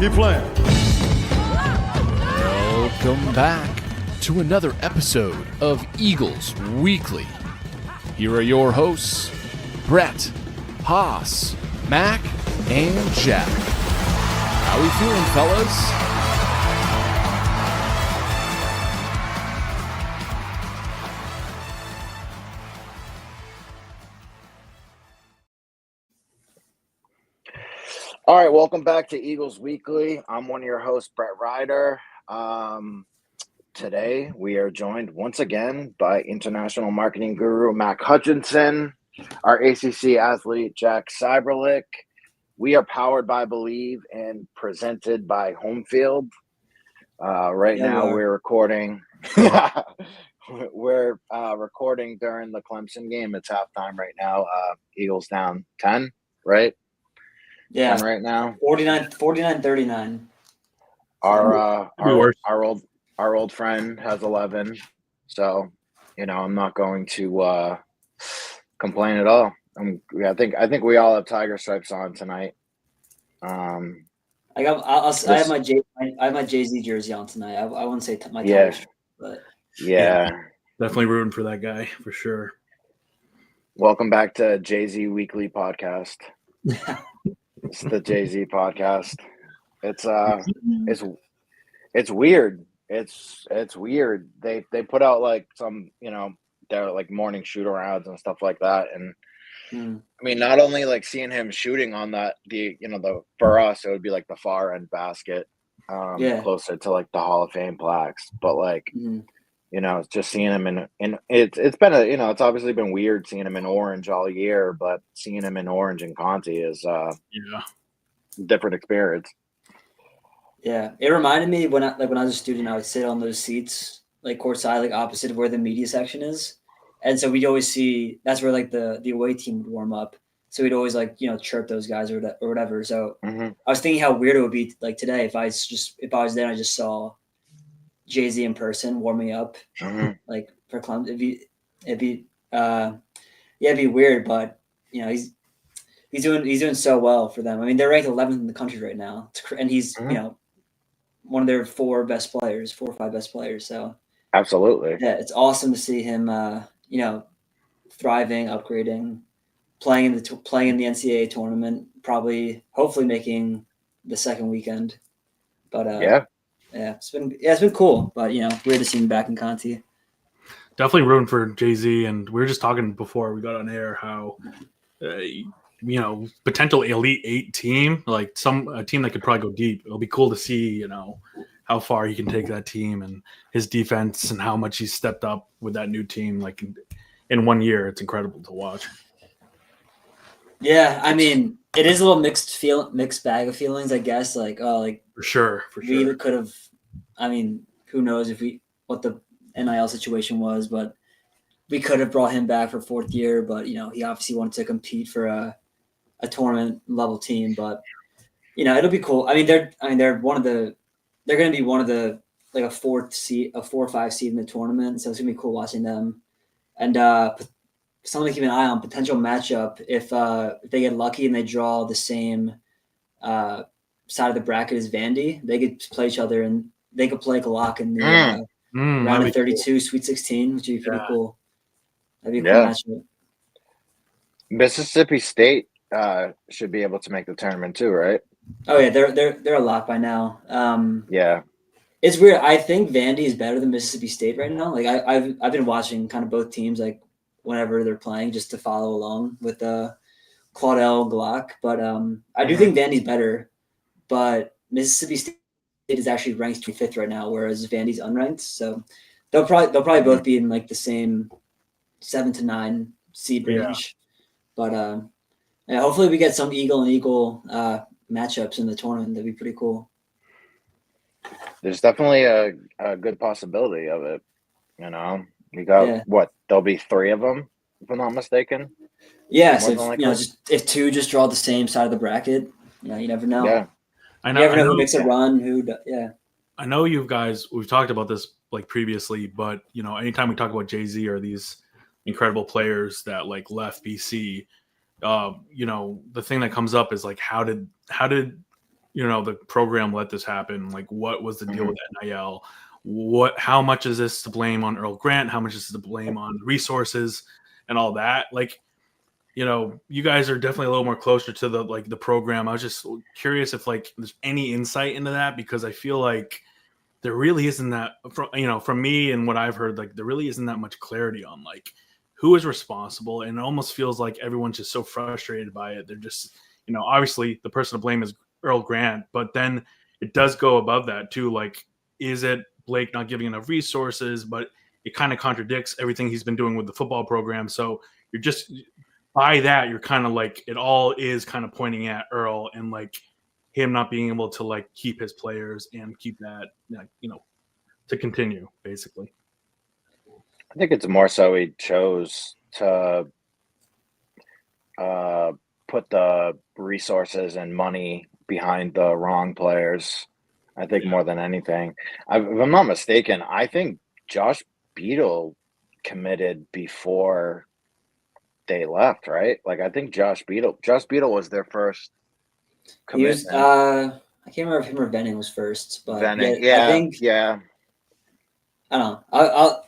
Keep playing. Welcome back to another episode of Eagles Weekly. Here are your hosts, Brett, Haas, Mac, and Jack. How we feeling, fellas? All right, welcome back to Eagles Weekly. I'm one of your hosts, Brett Ryder. Today, we are joined once again by international marketing guru Mac Hutchinson, our ACC athlete Jack Cyberlick. We are powered by Believe and presented by Homefield. Now, we're recording. We're recording during the Clemson game. It's halftime right now. Eagles down 10, right? Yeah, 10 right now. 49-39. Our old friend has 11, so I'm not going to complain at all. I think we all have tiger stripes on tonight. I have my Jay-Z jersey on tonight. I wouldn't say my tiger stripes, but yeah, definitely rooting for that guy for sure. Welcome back to Jay-Z Weekly Podcast. It's the Jay-Z podcast. It's weird. It's weird. They put out like some, they're like morning shoot arounds and stuff like that. And I mean, not only like seeing him shooting on that, for us, it would be like the far end basket, closer to like the Hall of Fame plaques, but like, just seeing him in it's been it's obviously been weird seeing him in orange all year, but seeing him in orange and Conti is different experience. Yeah, it reminded me when I was a student, I would sit on those seats like courtside, like opposite of where the media section is, and so we'd always see that's where like the away team would warm up. So we'd always like chirp those guys or whatever. So I was thinking how weird it would be like today if I was there and I just saw Jay-Z in person warming up like for Clemson. It'd be weird, but he's doing so well for them. I mean, they're ranked 11th in the country right now, and he's one of their 4 or 5 best players. So absolutely, yeah, it's awesome to see him thriving, upgrading, playing in the NCAA tournament, hopefully making the second weekend. But it's been cool. But weird to see him back in Conti. Definitely rooting for Jay-Z, and we were just talking before we got on air how potential Elite 8 team, like a team that could probably go deep. It'll be cool to see, how far he can take that team and his defense and how much he's stepped up with that new team. Like in 1 year, it's incredible to watch. Yeah, I mean, it is a little mixed bag of feelings, I guess. Like, for sure. We could have. I mean, who knows what the NIL situation was, but we could have brought him back for 4th year. But he obviously wanted to compete for a tournament level team. But it'll be cool. I mean, they're going to be one of the like a 4 or 5 seed in the tournament. So it's gonna be cool watching them. And something to keep an eye on, potential matchup if they get lucky and they draw the same side of the bracket as Vandy, they could play each other and they could play Glock in the round of 32, cool. Sweet 16, which would be pretty cool. That'd be a cool matchup. Mississippi State should be able to make the tournament too, right? Oh yeah, they're a lock by now. Yeah. It's weird. I think Vandy is better than Mississippi State right now. Like I've been watching kind of both teams like whenever they're playing just to follow along with Claudel Glock. But I do think Vandy's better. But Mississippi State is actually ranked 25th right now, whereas Vandy's unranked. So they'll probably both be in like the same 7 to 9 seed range. But hopefully we get some eagle and eagle matchups in the tournament. That'd be pretty cool. There's definitely a good possibility of it. You got there'll be 3 of them, if I'm not mistaken. Yeah, so if 2 just draw the same side of the bracket, you never know. Yeah, I never know who makes a run. I know you guys. We've talked about this like previously, but anytime we talk about Jay-Z or these incredible players that like left BC, the thing that comes up is like how did the program let this happen? Like, what was the deal Mhm. with NIL? How much is this to blame on Earl Grant? How much is to blame on resources and all that? Like, you guys are definitely a little more closer to the program. I was just curious if there's any insight into that, because I feel like there really isn't that from me and what I've heard, there really isn't that much clarity on who is responsible, and it almost feels like everyone's just so frustrated by it. They're just, obviously the person to blame is Earl Grant, but then it does go above that too. Is it Blake not giving enough resources? But it kind of contradicts everything he's been doing with the football program. So you're just, by that, you're kind of it all is kind of pointing at Earl and him not being able to keep his players and keep that, to continue basically. I think it's more so he chose to put the resources and money behind the wrong players. I think more than anything. If I'm not mistaken, I think Josh Beadle committed before they left, right? I think Josh Beadle was their first He was, commitment. I can't remember if him or Venning was first, but Venning, I think yeah. I don't know.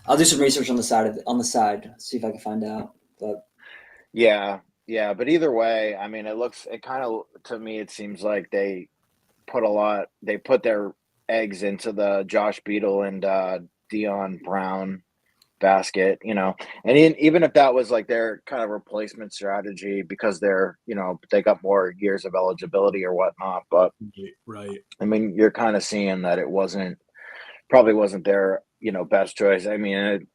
I'll do some research on the side, see if I can find out. But Yeah. But either way, I mean, to me, it seems like they put their eggs into the Josh Beadle and Dion Brown basket, and even if that was their kind of replacement strategy because they got more years of eligibility or whatnot. But Right. I mean, you're kind of seeing that it probably wasn't their, best choice. I mean,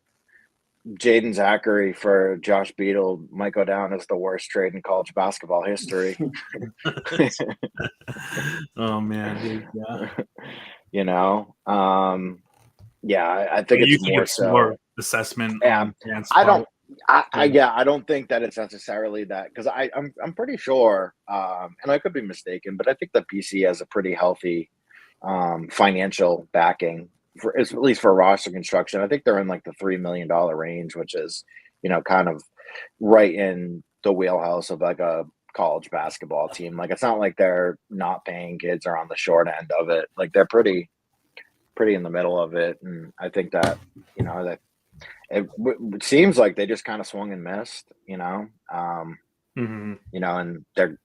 Jaden Zachary for Josh Beadle might go down as the worst trade in college basketball history. Oh man, dude, yeah. I think it's more so more assessment. Yeah, I don't think that it's necessarily that, because I'm pretty sure, and I could be mistaken, but I think the PC has a pretty healthy financial backing at least for roster construction. I think they're in the $3 million range, which is kind of right in the wheelhouse of a college basketball team. It's not like they're not paying kids or on the short end of it. They're pretty in the middle of it, and I think that that it seems like they just kind of swung and missed, and they're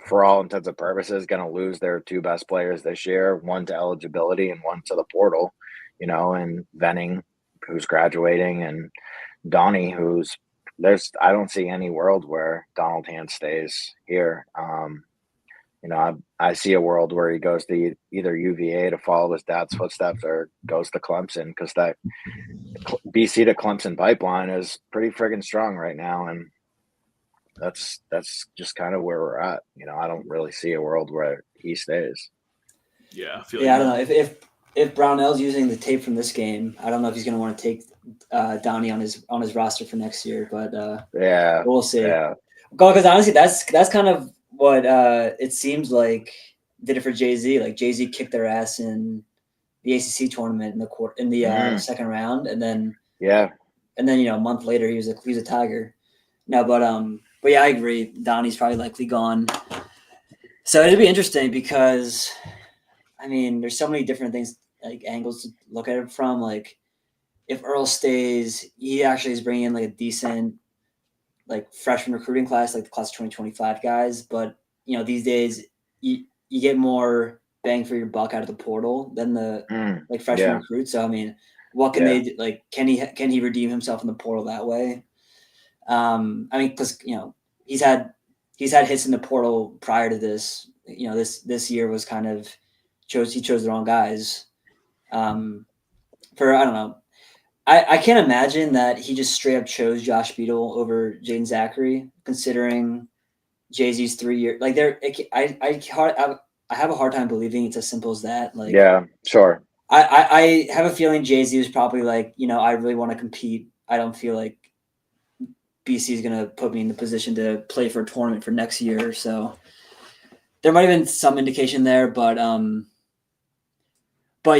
for all intents and purposes going to lose their two best players this year, one to eligibility and one to the portal, and Venning, who's graduating, and Donnie, I don't see any world where Donald Hand stays here. I see a world where he goes to either UVA to follow his dad's footsteps or goes to Clemson, because that BC to Clemson pipeline is pretty friggin' strong right now, and that's just kind of where we're at. I don't really see a world where he stays. Yeah, I don't know if Brownell's using the tape from this game. I don't know if he's going to want to take Donnie on his roster for next year, but we'll see. Yeah, because honestly, that's kind of what it seems like did it for Jay-Z. Jay-Z kicked their ass in the ACC tournament in the second round, and then a month later he was a Tiger. No, but yeah, I agree. Donnie's probably likely gone. So it'd be interesting because, I mean, there's so many different things, angles to look at it from. If Earl stays, he actually is bringing in a decent freshman recruiting class, the class of 2025 guys. But these days you get more bang for your buck out of the portal than the freshman recruits. So I mean, what can they do? Can he redeem himself in the portal that way? I mean, because he's had hits in the portal prior to this. This year was kind of he chose the wrong guys. I don't know. I can't imagine that he just straight up chose Josh Beadle over Jaden Zachary, considering Jay-Z's 3 year. I have a hard time believing it's as simple as that. Sure. I have a feeling Jay-Z was probably I really want to compete. I don't feel like BC is going to put me in the position to play for a tournament for next year. So there might have been some indication there, but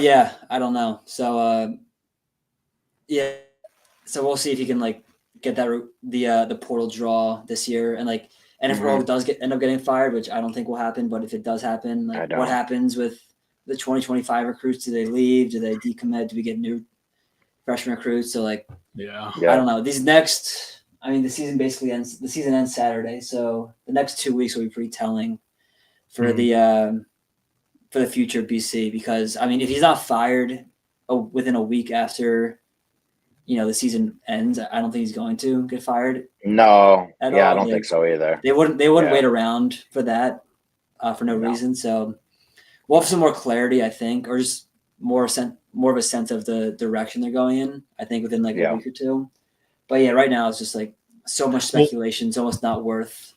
yeah, I don't know. So, so we'll see if he can get that the portal draw this year, and And if Earl does end up getting fired, which I don't think will happen, but if it does happen, like what happens with the 2025 recruits? Do they leave? Do they decommit? Do we get new freshman recruits? So like, yeah. I don't know. The season basically ends. The season ends Saturday, so the next 2 weeks will be pretty telling for the future of BC. Because I mean, if he's not fired within a week after, the season ends, I don't think he's going to get fired. No, I don't think so either. They wouldn't wait around for that for no reason. So we'll have some more clarity, I think, or just more of a sense of the direction they're going in, I think, within like a week or two. But yeah, right now it's just like so much speculation. It's almost not worth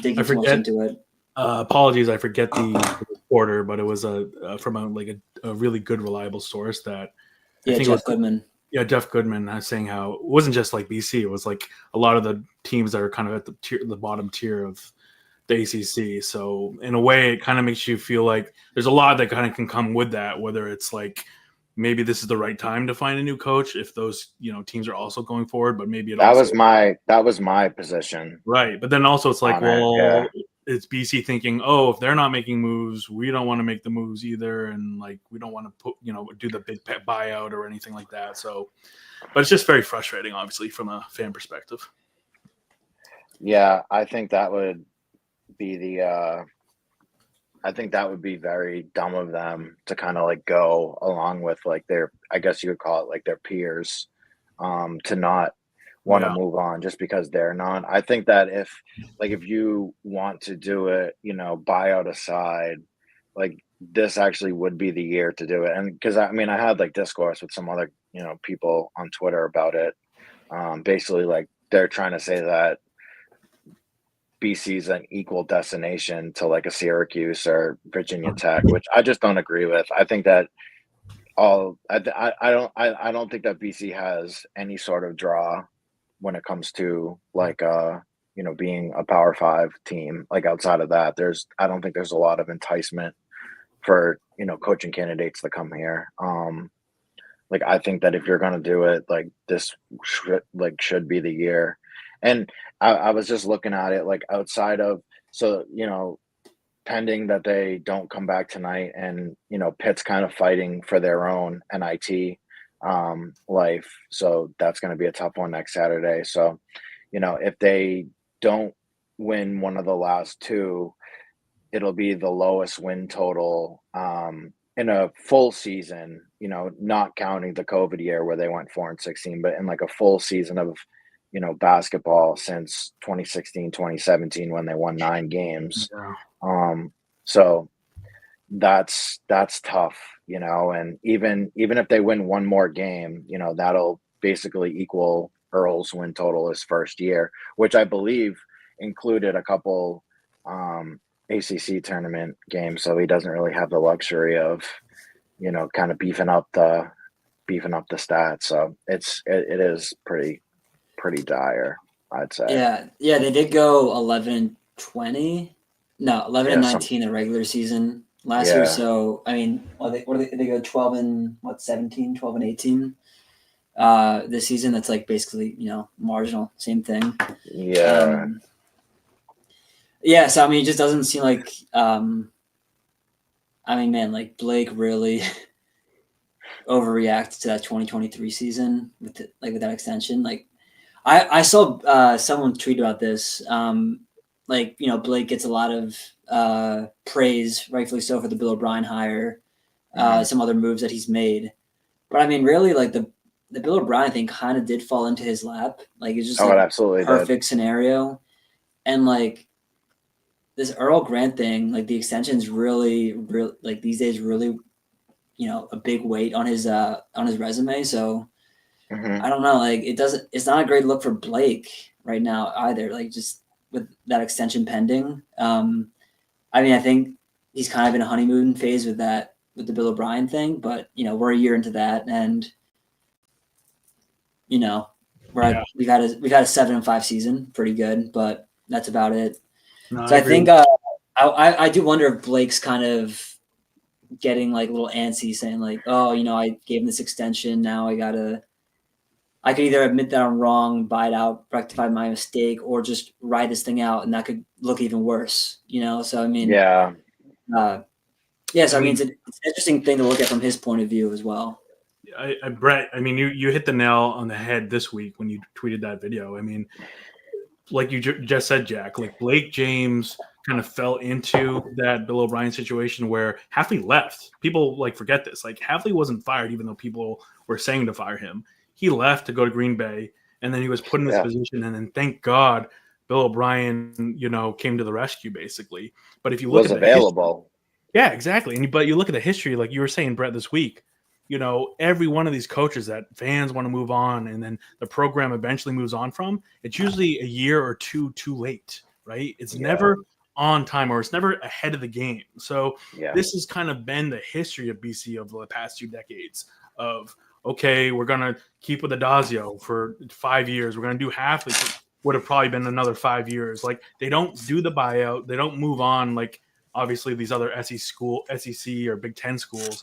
digging too much into it. Apologies, I forget the reporter, but it was from a really good, reliable source that I think Jeff Goodman. Yeah, Jeff Goodman saying how it wasn't just like BC; it was like a lot of the teams that are kind of at the bottom tier of the ACC. So in a way, it kind of makes you feel like there's a lot that kind of can come with that. Whether it's like maybe this is the right time to find a new coach if those teams are also going forward, but maybe that was my position, right? But then also it's like, it's BC thinking, oh, if they're not making moves, we don't want to make the moves either, and like we don't want to do the big buyout or anything like that. So, but it's just very frustrating, obviously, from a fan perspective. Yeah, I think that would be I think that would be very dumb of them to kind of like go along with like their, I guess you would call it like their peers, to not want to move on just because they're not. I think that if you want to do it, buyout aside, like this actually would be the year to do it. And because I had like discourse with some other, people on Twitter about it. Basically like they're trying to say that BC is an equal destination to like a Syracuse or Virginia Tech, which I just don't agree with. I think that I don't think that BC has any sort of draw when it comes to like being a Power 5 team. Like outside of that, I don't think there's a lot of enticement for coaching candidates to come here. Like I think that if you're gonna do it, like this should be the year. And I was just looking at it like outside of, so pending that they don't come back tonight, and Pitt's kind of fighting for their own NIT life, so that's going to be a tough one next Saturday. So if they don't win one of the last two, it'll be the lowest win total in a full season, not counting the COVID year where they went 4-16, but in like a full season of basketball since 2016 2017 when they won 9 games. So that's tough, and even if they win one more game, that'll basically equal Earl's win total his first year, which I believe included a couple ACC tournament games, so he doesn't really have the luxury of kind of beefing up the stats. So it is pretty dire, I'd say. Yeah, they did go 11-20. No, 11-19 the regular season last year. So I mean, they go 12-17, 12-18 this season. That's like basically marginal, same thing. Yeah. So I mean, it just doesn't seem like like Blake really overreacted to that 2023 season with that extension. Like I saw someone tweet about this. Blake gets a lot of praise, rightfully so, for the Bill O'Brien hire, some other moves that he's made. But I mean, really, like the Bill O'Brien thing kind of did fall into his lap. Like it's just it absolutely perfect did. scenario. And like this Earl Grant thing, like the extension's really like these days really, a big weight on his resume. So I don't know, like it's not a great look for Blake right now either. Like just with that extension pending. I think he's kind of in a honeymoon phase with the Bill O'Brien thing, but we're a year into that, and we've had a 7-5 season, pretty good, but that's about it. No, so I think I do wonder if Blake's kind of getting like a little antsy, saying like, oh, I gave him this extension, now I I could either admit that I'm wrong, buy it out, rectify my mistake, or just ride this thing out, and that could look even worse, So I mean, Yeah. Yes, I mean it's an interesting thing to look at from his point of view as well. Brett, I mean, you hit the nail on the head this week when you tweeted that video. I mean, like you just said, Jack, like Blake James kind of fell into that Bill O'Brien situation where Hafley left. People like forget this. Like Hafley wasn't fired, even though people were saying to fire him. He left to go to Green Bay, and then he was put in this position. And then thank God Bill O'Brien, came to the rescue basically. But if you look at available. Yeah, exactly. But you look at the history, like you were saying, Brett, this week, every one of these coaches that fans want to move on and then the program eventually moves on from, it's usually a year or two too late, right? It's never on time or it's never ahead of the game. So this has kind of been the history of BC over the past 2 decades of, okay, we're going to keep with Adazio for 5 years. We're going to do Hafley. Would have probably been another 5 years. Like they don't do the buyout. They don't move on like obviously these other SEC or Big Ten schools.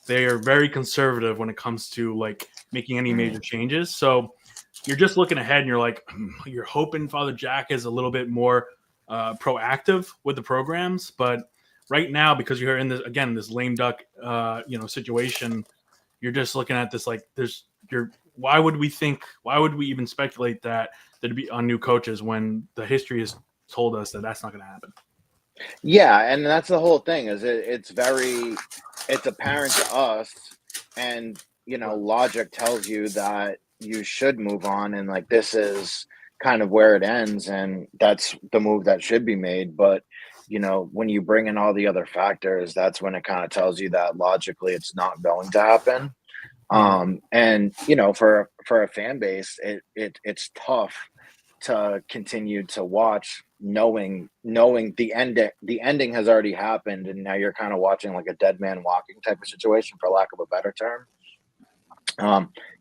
They are very conservative when it comes to like making any major changes. So you're just looking ahead and you're like, you're hoping Father Jack is a little bit more proactive with the programs. But right now, because you're in this lame duck, situation, you're just looking at this like why would we even speculate that there'd be on new coaches when the history has told us that that's not going to happen? Yeah, and that's the whole thing. Is it's apparent to us, and logic tells you that you should move on, and like this is kind of where it ends, and that's the move that should be made. But when you bring in all the other factors, that's when it kind of tells you that logically it's not going to happen. And for a fan base, it's tough to continue to watch knowing the ending has already happened, and now you're kind of watching like a dead man walking type of situation, for lack of a better term.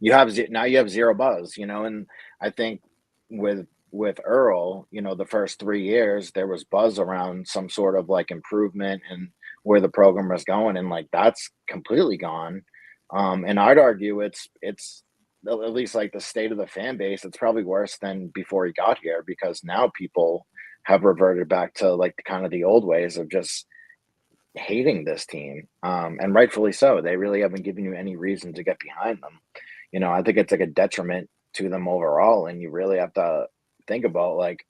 You have zero buzz, and I think with Earl, the first 3 years there was buzz around some sort of like improvement and where the program was going, and like that's completely gone. And I'd argue it's at least like the state of the fan base, it's probably worse than before he got here, because now people have reverted back to like kind of the old ways of just hating this team. And rightfully so. They really haven't given you any reason to get behind them. I think it's like a detriment to them overall. And you really have to think about like,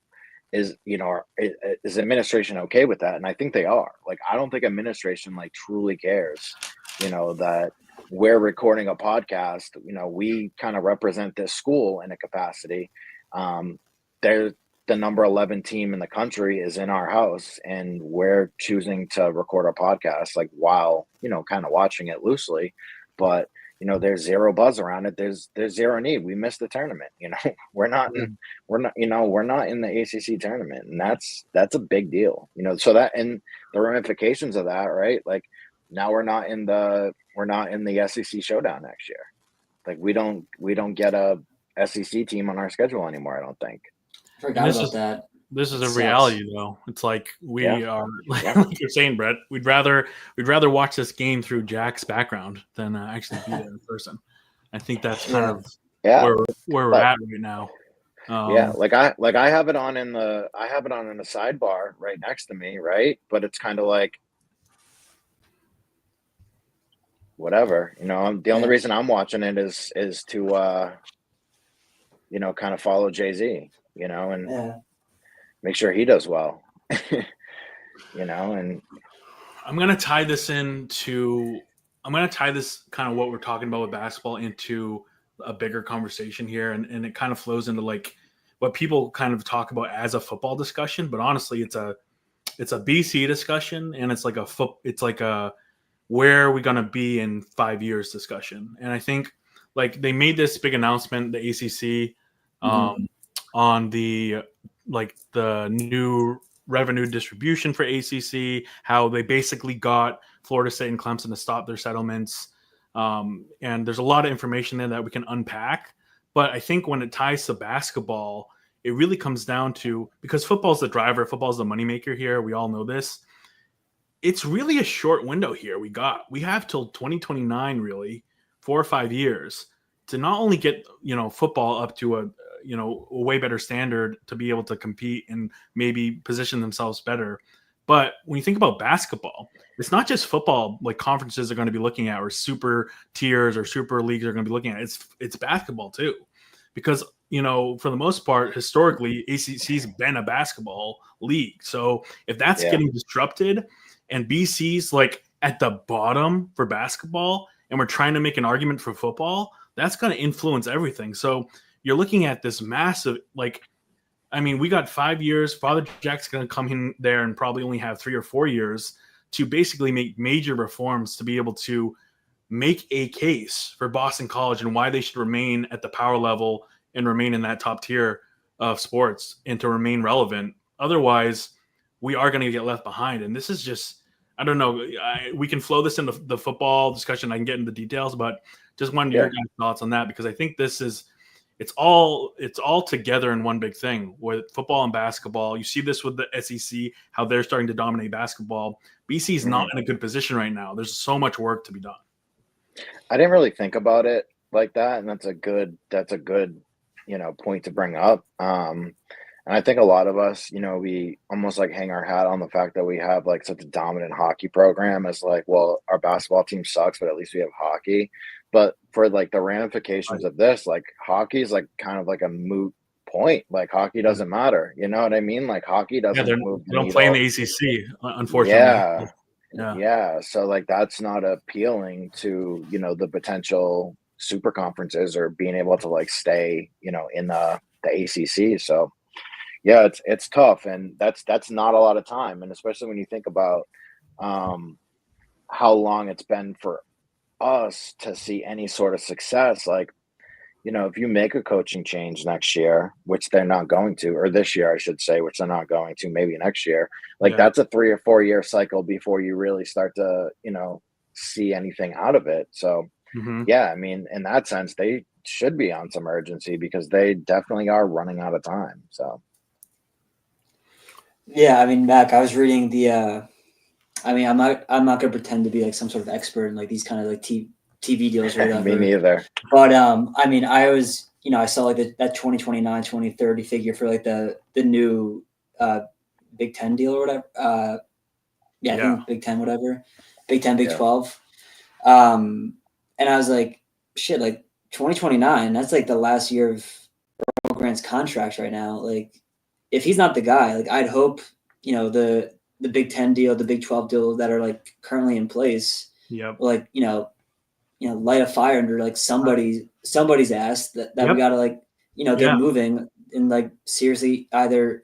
is administration okay with that? And I think they are. Like, I don't think administration like truly cares, that we're recording a podcast, we kind of represent this school in a capacity. They're the number 11 team in the country is in our house, and we're choosing to record our podcast, like while, kind of watching it loosely, but there's zero buzz around it. There's zero need. We missed the tournament. We're not in the ACC tournament, and that's a big deal, so that, and the ramifications of that, right? Like now we're not in the SEC showdown next year. Like we don't get a SEC team on our schedule anymore, I don't think. Forgot about that. This is a reality, though. It's like we are, like you're saying, Brett. We'd rather watch this game through Jack's background than actually be there in person. I think that's kind of where we're at right now. Like I have it on in the sidebar right next to me, right? But it's kind of like whatever, the only reason I'm watching it is to kind of follow Jay-Z, and make sure he does well. And I'm going to tie this kind of what we're talking about with basketball into a bigger conversation here. And it kind of flows into like what people kind of talk about as a football discussion, but honestly, it's a BC discussion, and it's like a where are we going to be in 5 years discussion. And I think like they made this big announcement, the ACC, on the new revenue distribution for ACC, how they basically got Florida State and Clemson to stop their settlements. And there's a lot of information there that we can unpack. But I think when it ties to basketball, it really comes down to, because football's the driver, football's the moneymaker here. We all know this. It's really a short window here. We have till 2029, really, 4 or 5 years. to not only get football up to a way better standard to be able to compete and maybe position themselves better. But when you think about basketball, it's not just football like conferences are going to be looking at, or super tiers or super leagues are going to be looking at. It's basketball too, because for the most part, historically, ACC's been a basketball league. So if that's getting disrupted, and BC's like at the bottom for basketball, and we're trying to make an argument for football, that's going to influence everything. So you're looking at this massive, we got 5 years. Father Jack's going to come in there and probably only have 3 or 4 years to basically make major reforms to be able to make a case for Boston College and why they should remain at the power level and remain in that top tier of sports and to remain relevant. Otherwise, we are going to get left behind. And this is just, I don't know. We can flow this into the football discussion. I can get into the details, but just wanted your guys' thoughts on that, because I think it's all together in one big thing with football and basketball. You see this with the SEC, how they're starting to dominate basketball. BC is not in a good position right now. There's so much work to be done. I didn't really think about it like that, and that's a good point to bring up. And I think a lot of us, we almost like hang our hat on the fact that we have like such a dominant hockey program as like, well, our basketball team sucks, but at least we have hockey. But for like the ramifications of this, like hockey is like kind of like a moot point. Like hockey doesn't matter. You know what I mean? Like hockey doesn't move. They don't play in the ACC, unfortunately. Yeah. So like that's not appealing to, the potential super conferences or being able to like stay, in the ACC. So yeah, it's tough, and that's not a lot of time, and especially when you think about how long it's been for us to see any sort of success. Like, if you make a coaching change next year, which they're not going to, or this year I should say, which they're not going to, maybe next year, that's a 3 or 4 year cycle before you really start to see anything out of it. So yeah, I mean, in that sense, they should be on some urgency because they definitely are running out of time. So yeah, I mean, Mac, I was reading the I'm not going to pretend to be like some sort of expert in like these kind of like TV deals or whatever. Me neither. But I was, I saw like that 2029, 2030 figure for like the new Big Ten deal or whatever. I think Big Ten, whatever. Big 10, Big 12. And I was like, shit, like 2029, that's like the last year of Earl Grant's contract right now. Like, if he's not the guy, like I'd hope, the Big 10 deal, the Big 12 deal that are like currently in place, like, light a fire under like somebody's ass that we gotta like, get moving and like seriously either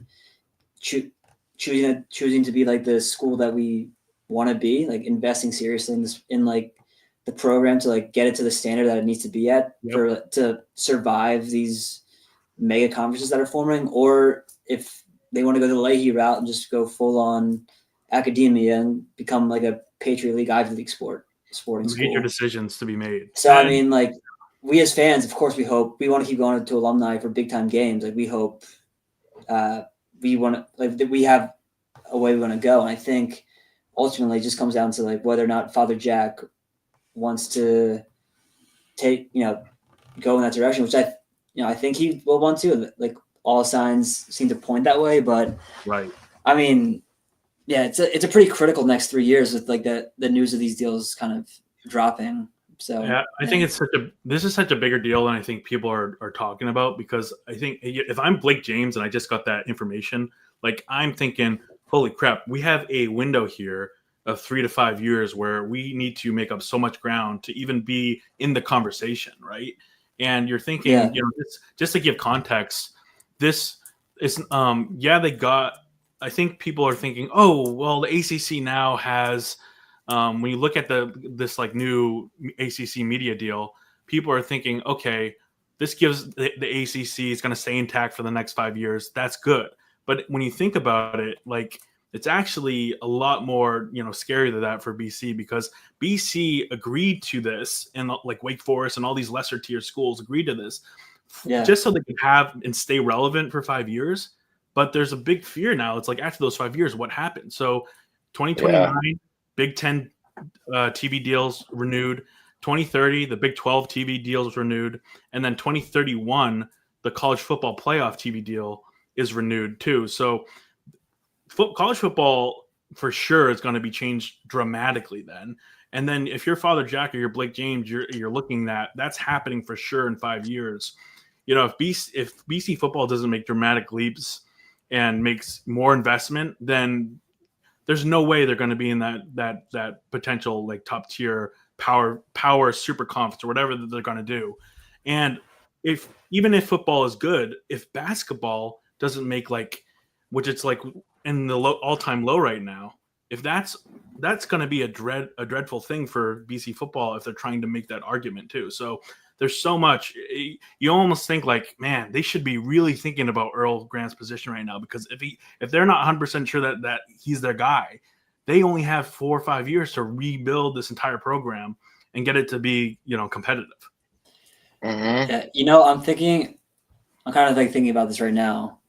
choosing to be like the school that we want to be, like investing seriously in this, in like the program to like get it to the standard that it needs to be at to survive these mega conferences that are forming, or if they want to go the Leahy route and just go full on academia and become like a Patriot League, Ivy League sporting school. Major decisions to be made. So I mean, like we as fans, of course, we hope we want to keep going to alumni for big time games. Like we hope we want to like that we have a way we want to go. And I think ultimately it just comes down to like whether or not Father Jack wants to take go in that direction, which I think he will want to. Like all signs seem to point that way, but I mean, yeah, it's a pretty critical next 3 years with like the news of these deals kind of dropping. So yeah, I think this is such a bigger deal than I think people are talking about, because I think if I'm Blake James and I just got that information, like I'm thinking, holy crap, we have a window here of 3 to 5 years where we need to make up so much ground to even be in the conversation, right? And you're thinking, just to give context, this is they got. I think people are thinking, oh, well, the ACC now has. When you look at this like new ACC media deal, people are thinking, okay, this gives the ACC is going to stay intact for the next 5 years. That's good. But when you think about it, like it's actually a lot more, scary than that for BC, because BC agreed to this, and like Wake Forest and all these lesser tier schools agreed to this just so they can have and stay relevant for 5 years. But there's a big fear now. It's like after those 5 years, what happened? So 2029, Big Ten TV deals renewed. 2030, the Big 12 TV deal is renewed, and then 2031, the college football playoff TV deal is renewed too. So college football for sure is going to be changed dramatically then. And then if you're Father Jack or you're Blake James, you're looking at that's happening for sure in 5 years. You know, if BC football doesn't make dramatic leaps and makes more investment, then there's no way they're going to be in that potential like top tier power super conference or whatever that they're going to do. And even if football is good, if basketball doesn't make like, which it's like in the all-time low right now, if that's going to be a dreadful thing for BC football if they're trying to make that argument too. So there's so much. You almost think like, man, they should be really thinking about Earl Grant's position right now, because if they're not 100% sure that he's their guy, they only have 4 or 5 years to rebuild this entire program and get it to be, competitive. Mm-hmm. Yeah, I'm kind of like thinking about this right now.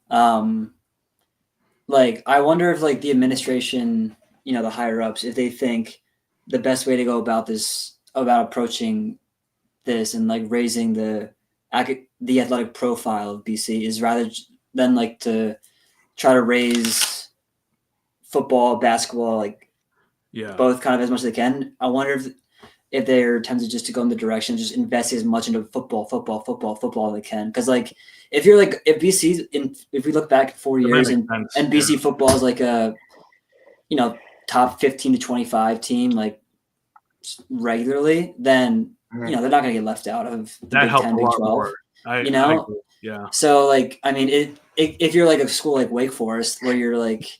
Like, I wonder if like the administration, the higher ups, if they think the best way to go about approaching this and like raising the athletic profile of BC is rather than like to try to raise football, basketball, like both kind of as much as they can. I wonder if they're tempted just to go in the direction, just invest as much into football as they can. Because like if we look back 4 years and BC football is like a top 15 to 25 team like regularly, then they're not going to get left out of the Big 10, Big 12. I agree. Yeah. So like, I mean, if you're like a school like Wake Forest where you're like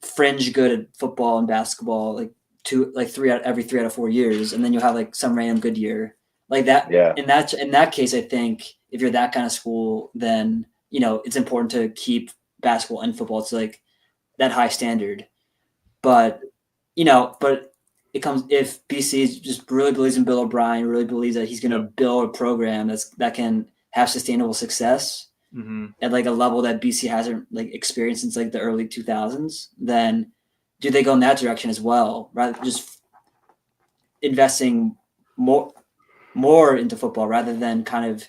fringe good at football and basketball, like every 3 out of 4 years, and then you'll have like some random good year like that. Yeah. In that case, I think if you're that kind of school, then it's important to keep basketball and football to like that high standard. But it comes if BC just really believes in Bill O'Brien, really believes that he's going to build a program that can have sustainable success at like a level that BC hasn't like experienced since like the early 2000s, then do they go in that direction as well, rather than just investing more into football rather than kind of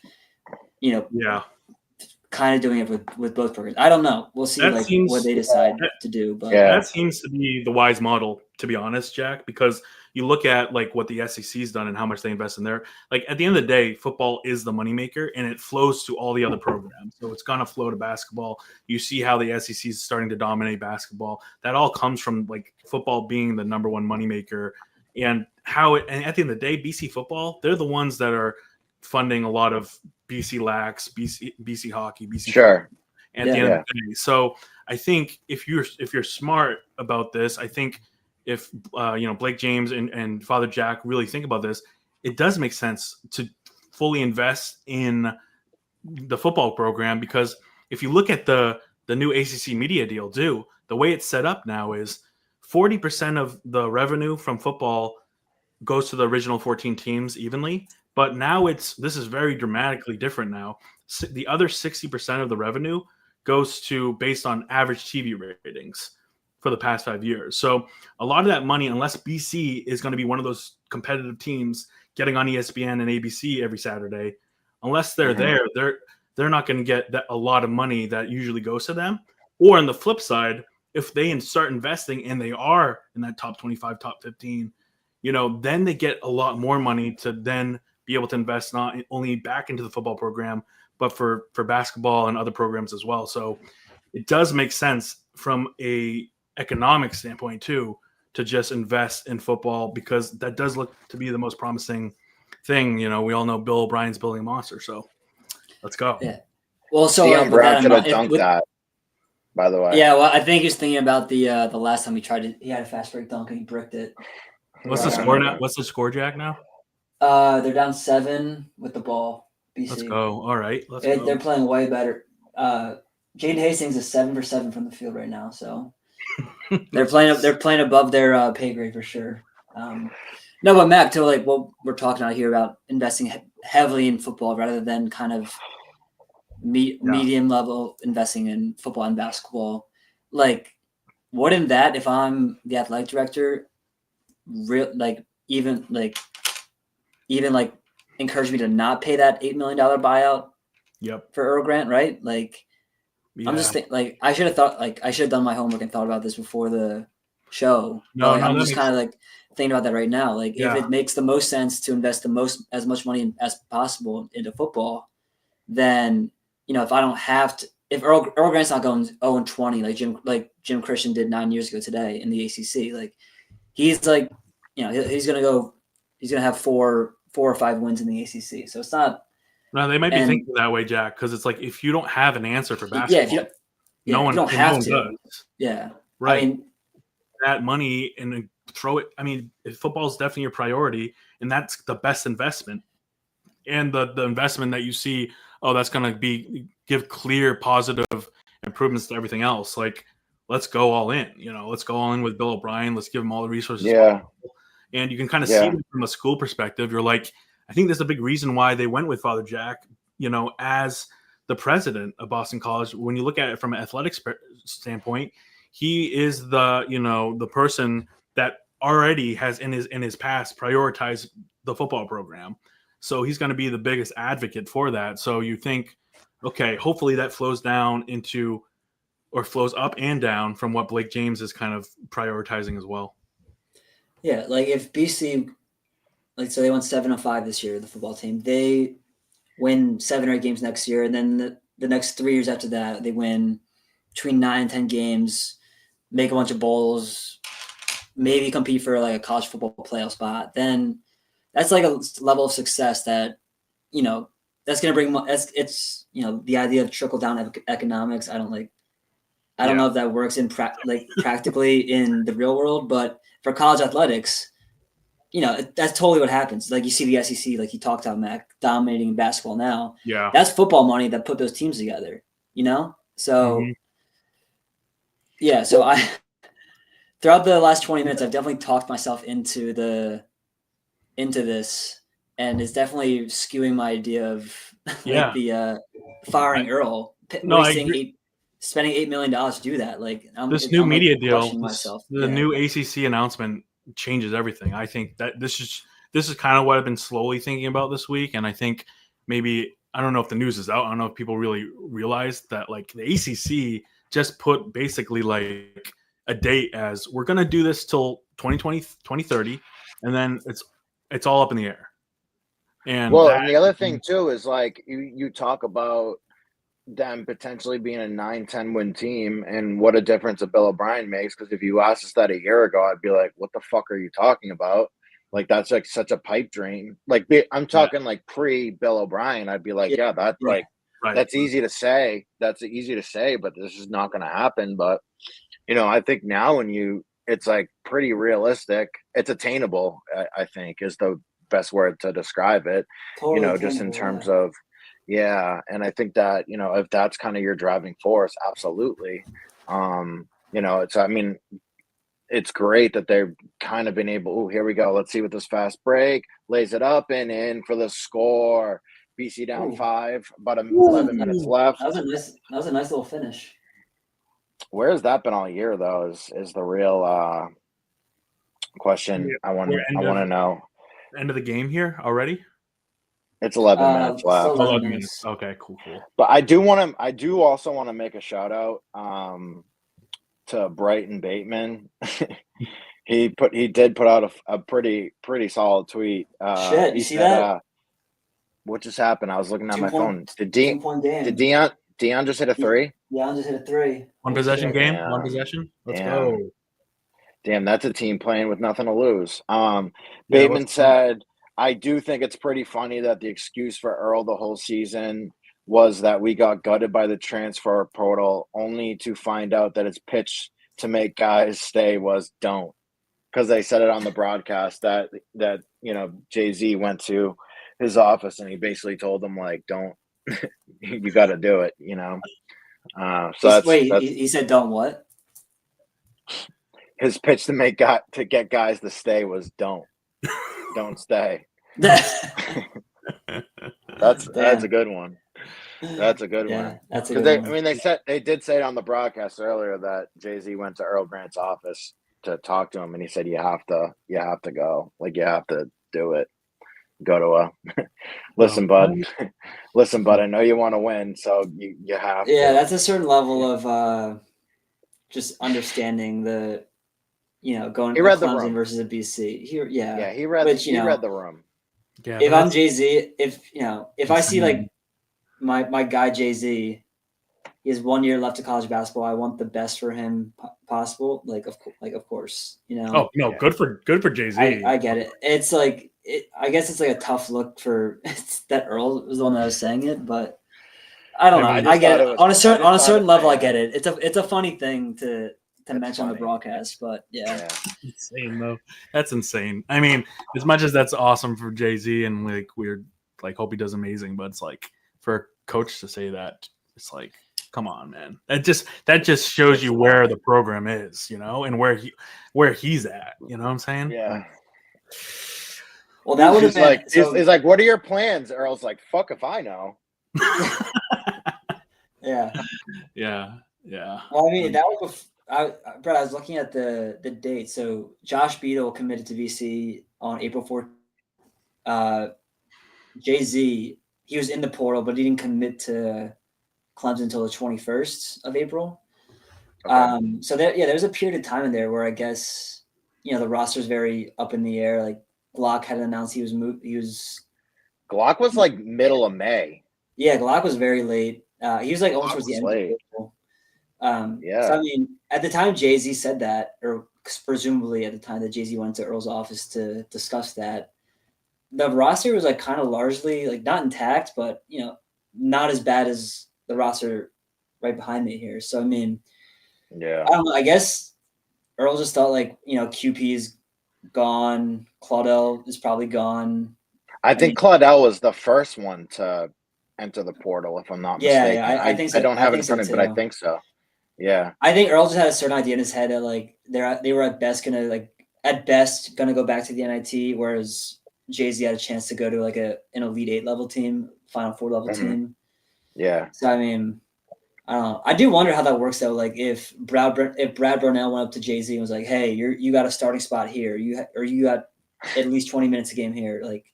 doing it with both programs? I don't know. We'll see what they decide to do. But that seems to be the wise model, to be honest, Jack, because you look at like what the SEC's done and how much they invest in there. Like at the end of the day, football is the moneymaker and it flows to all the other programs. So it's going to flow to basketball. You see how the SEC is starting to dominate basketball. That all comes from like football being the number one moneymaker, and and at the end of the day, BC football, they're the ones that are funding a lot of BC Lax, BC hockey, BC. Sure. At the end of the day. So I think if you're smart about this, I think if Blake James and Father Jack really think about this, it does make sense to fully invest in the football program, because if you look at the new ACC media deal too, the way it's set up now is 40% of the revenue from football goes to the original 14 teams evenly. But now this is very dramatically different now. The other 60% of the revenue goes to based on average TV ratings for the past 5 years. So a lot of that money, unless BC is going to be one of those competitive teams getting on ESPN and ABC every Saturday, unless they're there, they're not going to get a lot of money that usually goes to them. Or on the flip side, if they start investing and they are in that top 25, top 15, then they get a lot more money to then be able to invest not only back into the football program, but for basketball and other programs as well. So it does make sense from a economic standpoint too, to just invest in football, because that does look to be the most promising thing. We all know Bill O'Brien's building a monster. So let's go. Yeah. Well, so Deion Brown should have dunked that, by the way. Yeah. Well, I think he's thinking about the last time he had a fast break dunk and he bricked it. What's the score now? What's the score, Jack, now? They're down 7 with the ball. BC. Let's go. All right. Let's go. They're playing way better. Jaden Hastings is 7 for 7 from the field right now, so they're playing above their pay grade for sure. No, but Mac, to like what we're talking about here about investing heavily in football rather than kind of medium level investing in football and basketball. Like, wouldn't that, if I'm the athletic director, even like encouraged me to not pay that $8 million buyout Yep. for Earl Grant, right? Like, Yeah. I'm just like, I should have done my homework and thought about this before the show. No, But like, no, I'm that just makes- kind of like thinking about that right now. Like, Yeah. if it makes the most sense to invest as much money as possible into football, then, you know, if I don't have to, if Earl Grant's not going 0-20 like Jim Christian did 9 years ago today in the ACC, like he's like, you know, he's gonna have four or five wins in the ACC. So it's not. No, they might be And- thinking that way, Jack, because it's like if you don't have an answer for Yeah, basketball, if you don't, no one, if you don't no have one to. does. Yeah, Right. I mean, That money and throw it. I mean, if football is definitely your priority, and that's the best investment, and the investment that you see, that's going to give clear positive improvements to everything else. Like, let's go all in. You know, let's go all in with Bill O'Brien. Let's give him all the resources. Yeah. And you can kind of Yeah. see it from a school perspective. You're like, I think there's a big reason why they went with Father Jack, you know, as the president of Boston College. When you look at it from an athletics standpoint, he is the person that already has in his past prioritized the football program. So he's going to be the biggest advocate for that. So you think, okay, hopefully that flows down into, or flows up and down from what Blake James is kind of prioritizing as well. yeah, like if BC, like, so they won 7-5 this year, the football team, they win 7 or 8 games next year. And then the next 3 years after that, they win between 9 and 10 games, make a bunch of bowls, maybe compete for like a college football playoff spot. Then that's like a level of success that, you know, that's going to bring, it's, you know, the idea of trickle down economics. I don't know if that works in practically in the real world, but for college athletics, you know, that's totally what happens. Like you see the SEC, like you talked about, Mac, dominating basketball now. Yeah. That's football money that put those teams together, you know? So, yeah, so I, throughout the last 20 minutes, I've definitely talked myself into this, and it's definitely skewing my idea of like the firing Earl, spending $8 million to do that. Like this new media deal, the Yeah. new ACC announcement changes everything. I think that this is kind of what I've been slowly thinking about this week, and I think maybe, I don't know if the news is out. I don't know if people really realize that like the ACC just put basically like a date as we're going to do this till 2020, 2030, and then it's all up in the air. And and the other thing too is like you talk about them potentially being a 9-10 win team and what a difference a Bill O'Brien makes. Because if you asked us that a year ago, I'd be like, what the fuck are you talking about? Like, that's like such a pipe dream. Like, I'm talking like pre Bill O'Brien. I'd be like, that's like, that's easy to say. That's easy to say, but this is not going to happen. But, you know, I think now it's like pretty realistic. It's attainable, I think, is the best word to describe it. Totally, you know, just in terms of, and I think that, you know, if that's kind of your driving force, absolutely. You know, it's great that they've kind of been able, here we go, let's see what this fast break, lays it up and in for the score. BC down 5, about 11 minutes left. That was a nice little finish. Where has that been all year, though, is the real question. I want to know. End of the game here already? It's 11 minutes left. 11 minutes. Okay, cool. But I do also want to make a shout out to Brighton Bateman. he did put out a pretty solid tweet. You see that? What just happened? I was looking at my phone. Did Dion just hit a 3? Dion just hit a 3. One possession game. Yeah. One possession. Let's Damn. go. Damn, that's a team playing with nothing to lose. Bateman said, I do think it's pretty funny that the excuse for Earl the whole season was that we got gutted by the transfer portal, only to find out that its pitch to make guys stay was don't. Because they said it on the broadcast that you know, Jay-Z went to his office and he basically told them, like, don't, you got to do it, you know. He said don't what? His pitch to get guys to stay was don't stay. That's a good one. That's a good one. That's a good one. I mean, they did say it on the broadcast earlier that Jay-Z went to Earl Grant's office to talk to him, and he said you have to go, like, you have to do it. go to a listen, bud. Listen, bud. I know you want to win, so you have. Yeah, to. that's a certain level of just understanding the, going He to read the Clemson room. versus a BC. Here, Yeah, he read. Which, He read the room. Yeah, if I'm that's Jay-Z, if I see like insane. my guy Jay-Z, he has 1 year left of college basketball. I want the best for him possible. Of course, Oh no, Yeah. good for Jay-Z. I get it. It's like I guess it's like a tough look for that Earl was the one that was saying it, but I don't know. I I just get thought it it was- on I a just certain thought level. I yeah. get it. It's a funny thing to mention on the funny. broadcast, but yeah. Insane though. That's insane. I mean, as much as that's awesome for Jay-Z and like we're like hope he does amazing, but it's like for a coach to say that, it's like, come on, man. That just shows you where the program is, and where he's at. You know what I'm saying? Yeah. Well, that would have He's been like, so. he's like, what are your plans? Earl's like, fuck if I know. Yeah. Yeah. Well, I mean, that was Brett, I was looking at the date. So Josh Beadle committed to BC on April 4th. Jay-Z, he was in the portal, but he didn't commit to Clemson until the 21st of April. Okay. So there's a period of time in there where I guess, the roster's very up in the air. Like Glock had announced he was moved. Glock was like middle of May. Yeah, Glock was very late. He was like almost towards the end of late. April. Yeah. So I mean, at the time Jay-Z said that, or presumably at the time that Jay-Z went to Earl's office to discuss that, the roster was like kind of largely like not intact, but not as bad as the roster right behind me here. So I mean, Yeah. I don't know. I guess Earl just thought like QP is gone, Claudel is probably gone. I think Claudel was the first one to enter the portal, if I'm not mistaken. Yeah, I think so. I don't have it in think so front of me, but I too. think so. Yeah. I think Earl just had a certain idea in his head that like they were at best gonna go back to the NIT, whereas Jay-Z had a chance to go to like an Elite 8 level team, Final Four level team. Yeah. So I mean, I don't know. I do wonder how that works though. Like if Brad Burnell went up to Jay-Z and was like, "Hey, you got a starting spot here. You got at least 20 minutes a game here." Like,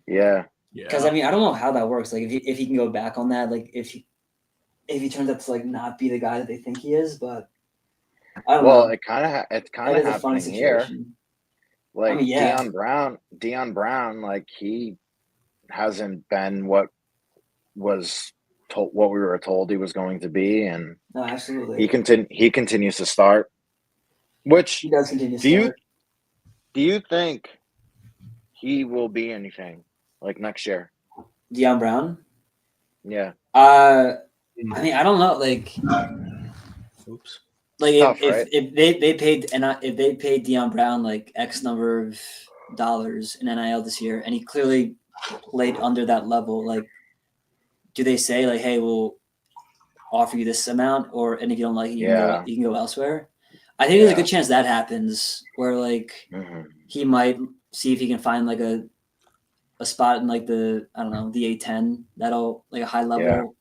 yeah. Because I mean, I don't know how that works. Like if he can go back on that, like if he turns out to like not be the guy that they think he is, but I don't know. Well, it's kind of a funny happening here. situation. Like I mean, yeah. Deion Brown, like he hasn't been what was told, what we were told he was going to be, and No, absolutely. he continues to start. Which He does continue to start. Do you think he will be anything like next year? Deion Brown? Yeah. I mean, I don't know. Like, Oops. Like Tough, if, right? if they paid Deion Brown like X number of dollars in NIL this year, and he clearly played under that level, like, do they say like, "Hey, we'll offer you this amount," and if you don't like it, you can go elsewhere? I think there's a good chance that happens, where like he might see if he can find like a spot in like the the A10 that'll like a high level,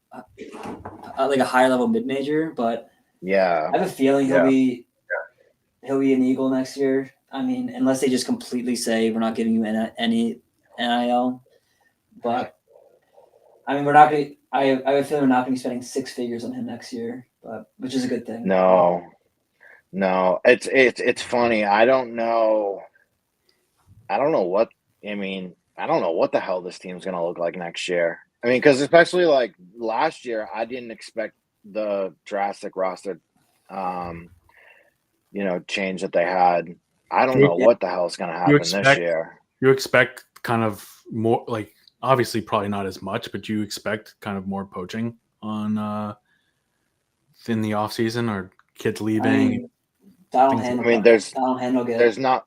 like a higher level mid major, but. Yeah. I have a feeling he'll be an Eagle next year. I mean, unless they just completely say we're not giving you any NIL. But I mean, we're not going. I have a feeling we're not going to be spending six figures on him next year, which is a good thing. No, it's funny. I don't know what. I mean, I don't know what the hell this team's going to look like next year. I mean, because especially like last year, I didn't expect the drastic roster, change that they had. I don't know what the hell is going to happen this year. You expect kind of more, like obviously probably not as much, but you expect kind of more poaching on in the off season or kids leaving. There's not.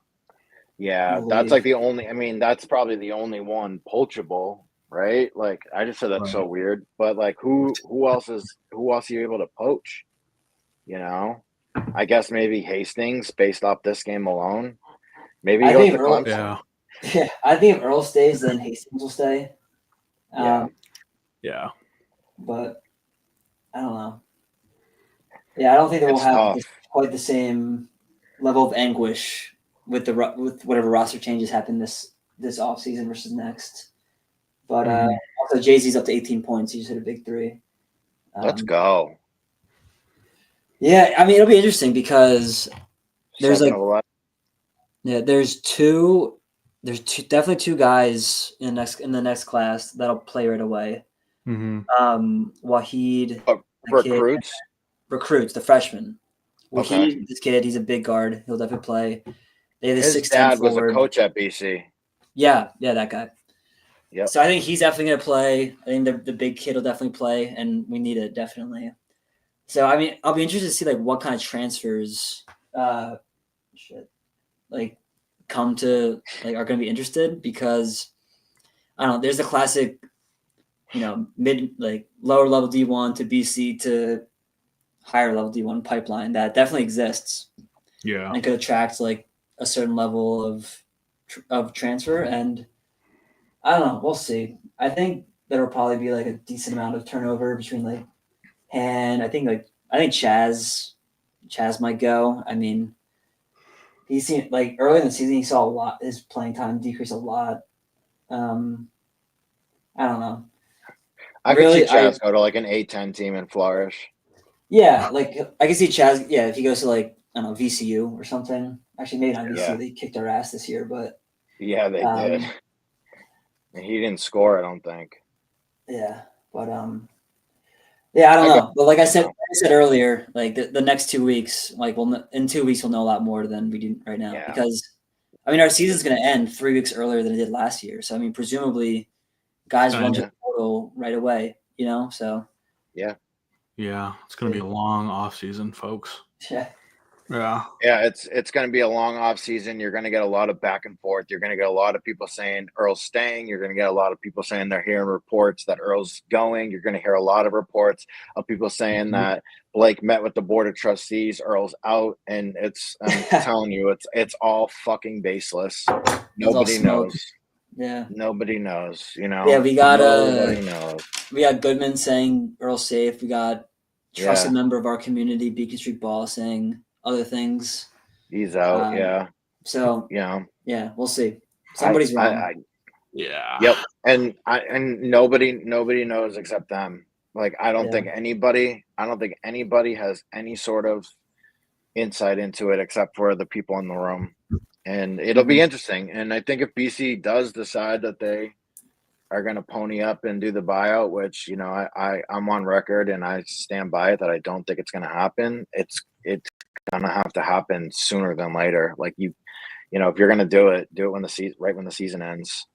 Yeah, that's like the only. I mean, that's probably the only one poachable. Right? Like I just said that's so weird. But like who else are you able to poach? I guess maybe Hastings based off this game alone. Maybe he goes to Clemson. Yeah, I think if Earl stays, then Hastings will stay. Yeah. But I don't know. Yeah, I don't think they will have quite the same level of anguish with whatever roster changes happen this this offseason versus next. But Mhm. also Jay-Z's up to 18 points. He just hit a big three. Let's go. Yeah, I mean it'll be interesting because there's 7 like of 11. yeah, there's definitely two guys in the next class that'll play right away. Mhm. Wahid, Recruits. the freshman. Okay. Wahid, this kid, he's a big guard. He'll definitely play. They have His 6'10" dad was a forward. coach at BC. Yeah, that guy. Yep. So I think he's definitely going to play. I think the big kid will definitely play, and we need it definitely. So I mean, I'll be interested to see like what kind of transfers, come to like are going to be interested because I don't know. There's the classic, mid like lower level D1 to BC to higher level D1 pipeline that definitely exists. Yeah. And could attract like a certain level of transfer, and I don't know. We'll see. I think there will probably be like a decent amount of turnover between like, and I think Chaz might go. I mean, he seen like early in the season he saw a lot. His playing time decrease a lot. I don't know. I Really, could see Chaz go to like an A10 team and flourish. Yeah, like I can see Chaz. Yeah, if he goes to like I don't know VCU or something. Actually, maybe not VCU. Yeah. They kicked our ass this year, but Yeah, they did. He didn't score, I don't think. Yeah, but yeah, I don't know. But like I said earlier, like the next 2 weeks, like in 2 weeks we'll know a lot more than we do right now because I mean our season's going to end 3 weeks earlier than it did last year. So I mean presumably guys run to the portal right away, So yeah, it's going to be a long off season, folks. Yeah, it's going to be a long off season. You're going to get a lot of back and forth. You're going to get a lot of people saying Earl's staying. You're going to get a lot of people saying they're hearing reports that Earl's going. You're going to hear a lot of reports of people saying that Blake met with the board of trustees. Earl's out, and I'm telling you, it's all fucking baseless. Nobody knows. Yeah, nobody knows. Yeah, we got nobody knows. We got Goodman saying Earl's safe. We got trusted member of our community, Beacon Street Ball, saying other things. He's out. So yeah, we'll see. Somebody's wrong. Yep. And nobody knows except them. Like I don't think anybody has any sort of insight into it except for the people in the room. And it'll be interesting. And I think if BC does decide that they are going to pony up and do the buyout, which I'm on record and I stand by it that I don't think it's going to happen. It's going to have to happen sooner than later. Like if you're going to do it when the season ends.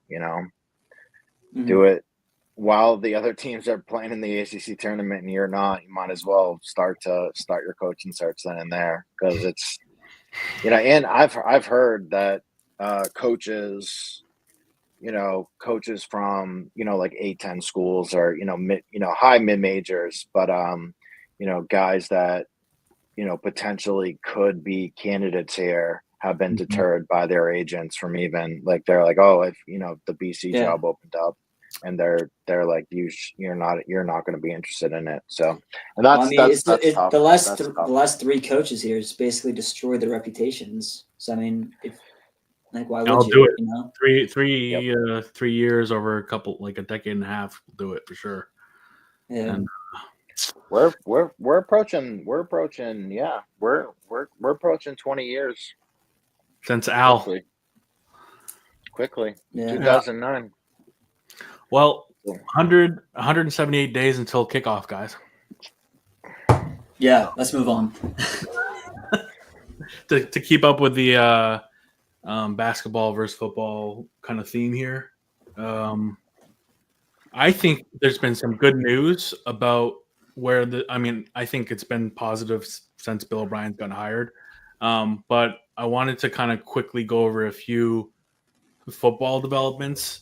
Do it while the other teams are playing in the ACC tournament and you're not. You might as well start your coaching search then and there because it's and I've heard that coaches from like A10 schools or high mid majors, but guys that potentially could be candidates here have been deterred by their agents from even like they're like, oh, if the BC job opened up, and they're like you're not going to be interested in it. So and that's tough. The last 3 coaches here just basically destroyed their reputations. So I mean, why would I'll you? do it. 3 years over a decade and a half. We'll do it for sure. Yeah. And, we're approaching. Yeah, we're approaching 20 years since Al. Quickly. Yeah. 2009. Well, 178 days until kickoff, guys. Yeah, let's move on. to keep up with the basketball versus football kind of theme here, I think there's been some good news about I think it's been positive since Bill O'Brien's gotten hired. But I wanted to kind of quickly go over a few football developments.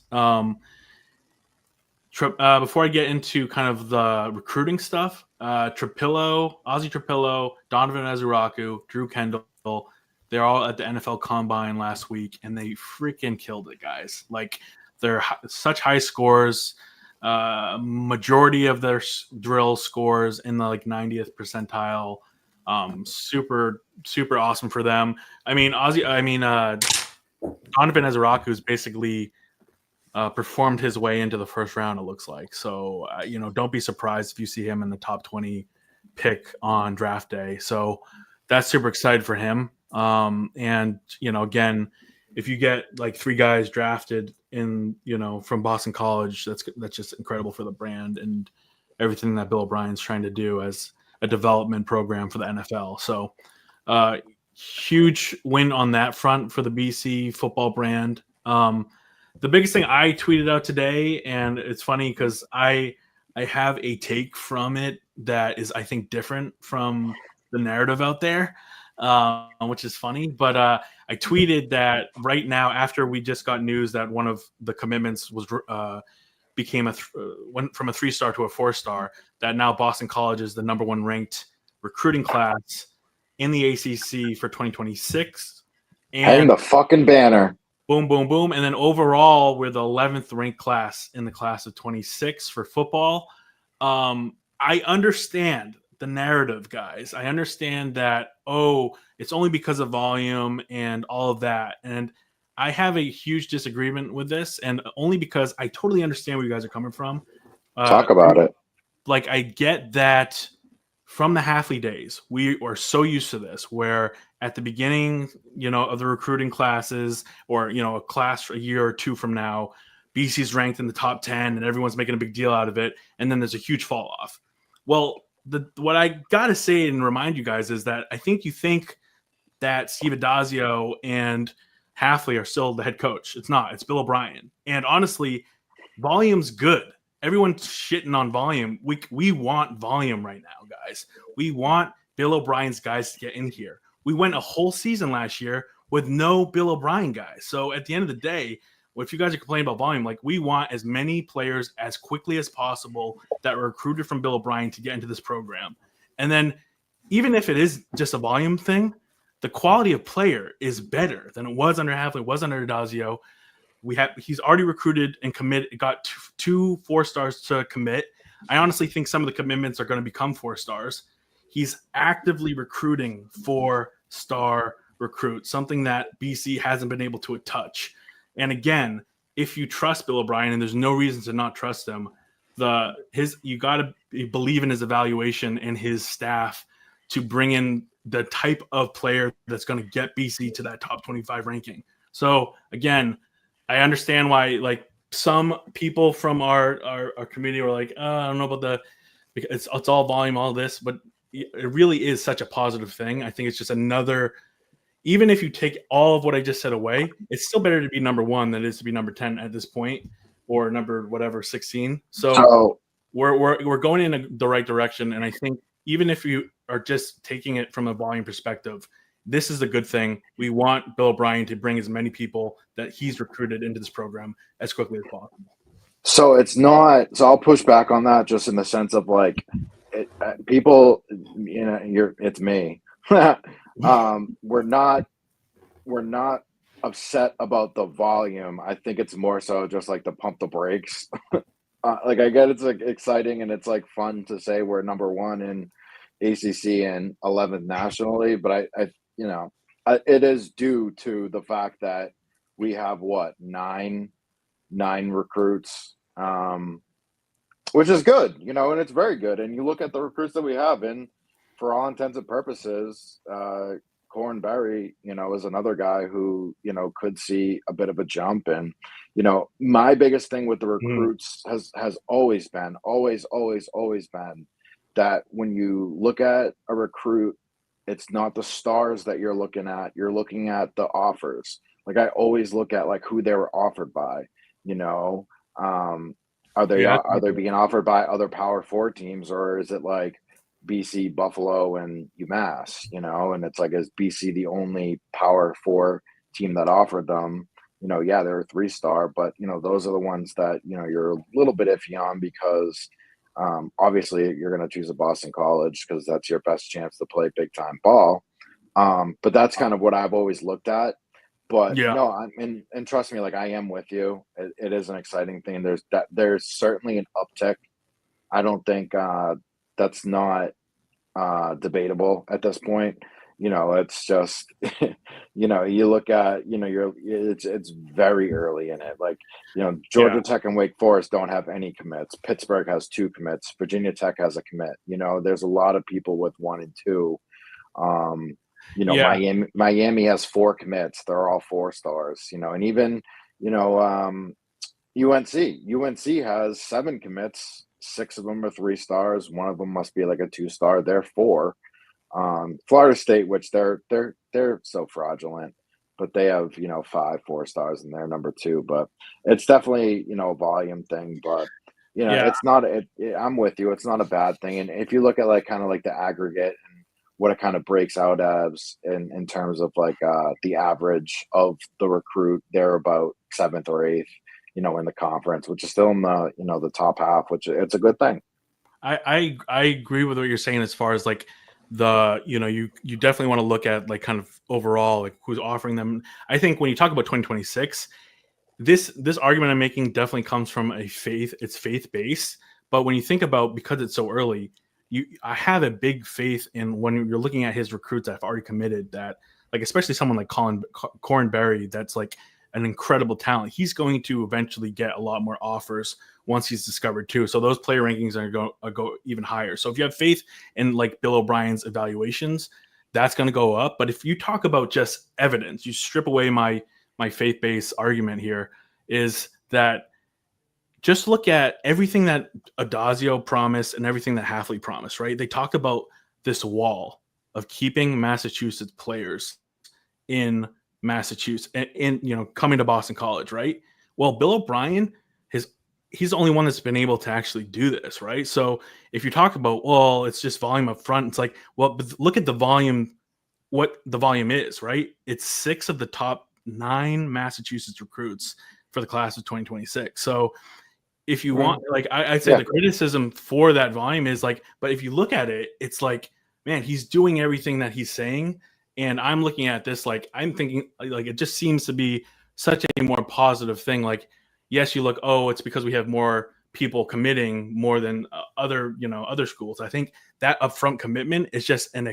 Before I get into kind of the recruiting stuff, Ozzy Trapillo, Donovan Ezuraku, Drew Kendall, they're all at the NFL Combine last week, and they freaking killed it, guys. Like, they're such high scores. Majority of their drill scores in the 90th percentile. Super, super awesome for them. I mean, Donovan Ezeraku's basically performed his way into the first round, it looks like. So, don't be surprised if you see him in the top 20 pick on draft day. So that's super excited for him. And, again, if you get like 3 guys drafted in, from Boston College, that's just incredible for the brand and everything that Bill O'Brien's trying to do as a development program for the NFL. So huge win on that front for the BC football brand. The biggest thing I tweeted out today, and it's funny because I have a take from it that is, I think, different from the narrative out there, which is funny. But I tweeted that right now, after we just got news that one of the commitments was went from a 3-star to a 4-star, that now Boston College is the number 1 ranked recruiting class in the ACC for 2026. Hang the fucking banner. Boom, boom, boom. And then overall, we're the 11th ranked class in the class of 26 for football. I understand the narrative, guys. I understand that, it's only because of volume and all of that. And I have a huge disagreement with this, and only because I totally understand where you guys are coming from. Talk about it. Like, I get that from the Hafley days, we are so used to this, where at the beginning, of the recruiting classes, or, a class a year or 2 from now, BC's ranked in the top 10 and everyone's making a big deal out of it. And then there's a huge fall off. Well, what I got to say and remind you guys is that I think you think that Steve Adazio and Hafley are still the head coach. It's not. It's Bill O'Brien. And honestly, volume's good. Everyone's shitting on volume. We want volume right now, guys. We want Bill O'Brien's guys to get in here. We went a whole season last year with no Bill O'Brien guys. So at the end of the day, if you guys are complaining about volume, like, we want as many players as quickly as possible that were recruited from Bill O'Brien to get into this program. And then even if it is just a volume thing, the quality of player is better than it was under Hafley, was under Adazio. He's already recruited and committed, got 2 4-stars to commit. I honestly think some of the commitments are going to become 4-stars. He's actively recruiting 4-star recruits, something that BC hasn't been able to touch. And again, if you trust Bill O'Brien, and there's no reason to not trust him, you got to believe in his evaluation and his staff to bring in the type of player that's going to get BC to that top 25 ranking. So again, I understand why, like, some people from our community were like, I don't know about it's all volume, all this, but it really is such a positive thing. I think it's just another, even if you take all of what I just said away, it's still better to be number 1 than it is to be number 10 at this point, or number 16. So we're going in the right direction. And I think even if you are just taking it from a volume perspective, this is a good thing. We want Bill O'Brien to bring as many people that he's recruited into this program as quickly as possible. So it's not. So I'll push back on that, just in the sense of, like, people. It's me. We're not upset about the volume. I think it's more so just like to pump the brakes. Like, I get it's like exciting and it's like fun to say we're number 1 in ACC and 11th nationally, but it is due to the fact that we have nine recruits, which is good, and it's very good. And you look at the recruits that we have, and for all intents and purposes, Corn Berry, is another guy who, could see a bit of a jump. And, my biggest thing with the recruits has always been that when you look at a recruit, it's not the stars that you're looking at. You're looking at the offers. Like, I always look at, like, who they were offered by, are they being offered by other Power 4 teams, or is it like BC, Buffalo, and UMass, and it's like, is BC the only Power 4 team that offered them? Yeah, they're a 3-star, but those are the ones that you're a little bit iffy on, because obviously you're going to choose a Boston College because that's your best chance to play big time ball. But that's kind of what I've always looked at. But no, and trust me, like, I am with you. It is an exciting thing. There's certainly an uptick. I don't think that's not debatable at this point. It's just, you look at, it's very early in it. Like, Yeah. Georgia Tech and Wake Forest don't have any commits. Pittsburgh has 2 commits. Virginia Tech has a commit. There's a lot of people with 1 and 2. Yeah. Miami has 4 commits. They're all 4 stars, and even, UNC has 7 commits. 6 of them are 3 stars. One of them must be like a 2-star. They're 4. Florida State, which they're so fraudulent, but they have 5 4-stars and they're number 2. But it's definitely a volume thing. But Yeah. it's not. I'm with you. It's not a bad thing. And if you look at like kind of like the aggregate and what it kind of breaks out as in terms of like the average of the recruit, they're about 7th or 8th, in the conference, which is still in the the top half, which it's a good thing. I agree with what you're saying as far as like you definitely want to look at like kind of overall like who's offering them. I think when you talk about 2026, this argument I'm making definitely comes from it's faith based. But when you think about, because it's so early, I have a big faith in when you're looking at his recruits that have already committed, that like especially someone like Corn Berry, that's like an incredible talent. He's going to eventually get a lot more offers once he's discovered too. So those player rankings are going to go even higher. So if you have faith in like Bill O'Brien's evaluations, that's going to go up. But if you talk about just evidence, you strip away my faith-based argument here, is that just look at everything that Adazio promised and everything that Hafley promised, right? They talked about this wall of keeping Massachusetts players in Massachusetts and coming to Boston College, right? Well, Bill O'Brien, he's the only one that's been able to actually do this, right? So if you talk about, well, it's just volume up front, it's like, well, but look at the volume, what the volume is, right? It's 6 of the top 9 Massachusetts recruits for the class of 2026. So if you want, like, I'd say the criticism for that volume is like, but if you look at it, it's like, man, he's doing everything that he's saying. And I'm looking at this, like, I'm thinking like, it just seems to be such a more positive thing. Like, yes, you look, oh, it's because we have more people committing more than other schools. I think that upfront commitment is just some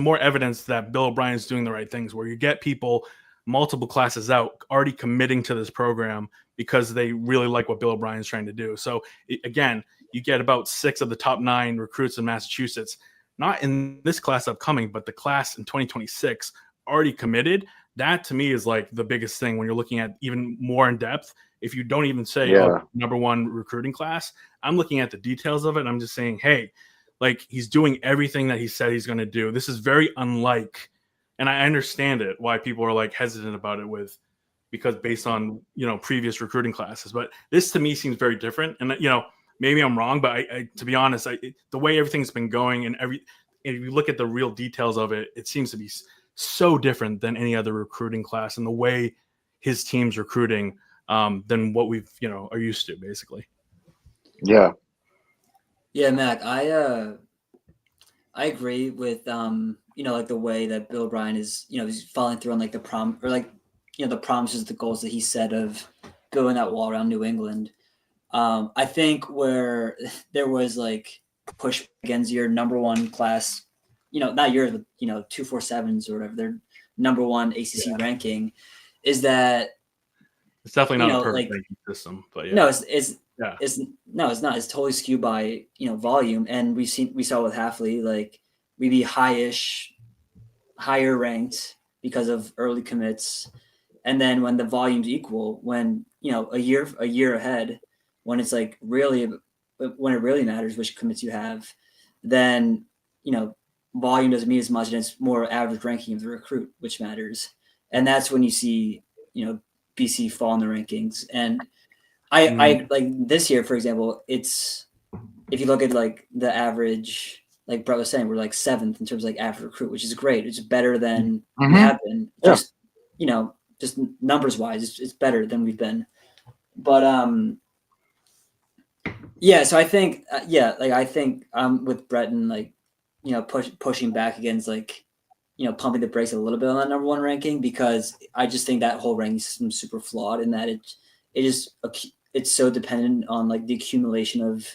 more evidence that Bill O'Brien is doing the right things, where you get people multiple classes out already committing to this program because they really like what Bill O'Brien is trying to do. So again, you get about 6 of the top 9 recruits in Massachusetts, not in this class upcoming, but the class in 2026 already committed. That to me is like the biggest thing when you're looking at even more in depth. If you don't even say number 1 recruiting class, I'm looking at the details of it. And I'm just saying, hey, like, he's doing everything that he said he's going to do. This is very unlike, and I understand it, why people are like hesitant about it because based on, previous recruiting classes, but this to me seems very different. And, maybe I'm wrong, but I to be honest, the way everything's been going and if you look at the real details of it, it seems to be so different than any other recruiting class and the way his team's recruiting than what we've, are used to, basically. Yeah. Yeah, Mac, I agree with like the way that Bill O'Brien is, he's following through on like the promises, the goals that he set of building that wall around New England. I think where there was like push against your number 1 class, not yours, but 247s or whatever, their number 1 ACC ranking, is that it's definitely not a perfect ranking system, but no, it's not. It's totally skewed by volume, and we saw with Hafley, like, we'd be higher ranked because of early commits, and then when the volume's equal, when a year ahead, when it's like when it really matters which commits you have, then volume doesn't mean as much, and it's more average ranking of the recruit which matters, and that's when you see BC fall in the rankings. And I like this year, for example, it's, if you look at like the average, like Brett was saying, we're like 7th in terms of like average recruit, which is great. It's better than we have been. Just just numbers wise, it's better than we've been. But so I think I think I'm with Breton, like pushing back against like pumping the brakes a little bit on that number 1 ranking, because I just think that whole ranking system is super flawed in that it's so dependent on like the accumulation of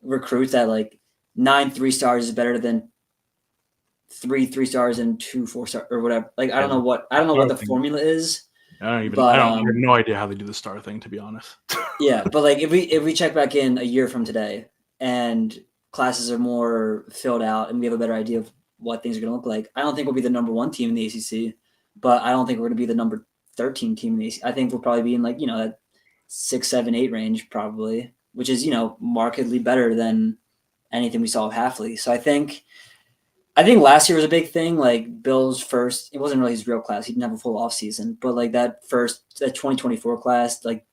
recruits that like 9 3-stars is better than 3 3-stars and 2 4-star or whatever. Like I don't know what the formula is. I But have no idea how they do the star thing, to be honest. Yeah, but like if we check back in a year from today and classes are more filled out and we have a better idea of what things are going to look like, I don't think we'll be the number 1 team in the ACC, but I don't think we're going to be the number 13 team in the ACC. I think we'll probably be in like, that 6, 7, 8 range probably, which is, markedly better than anything we saw with Hafley. So I think last year was a big thing. Like Bill's first, it wasn't really his real class. He didn't have a full off season, but like that 2024 class, like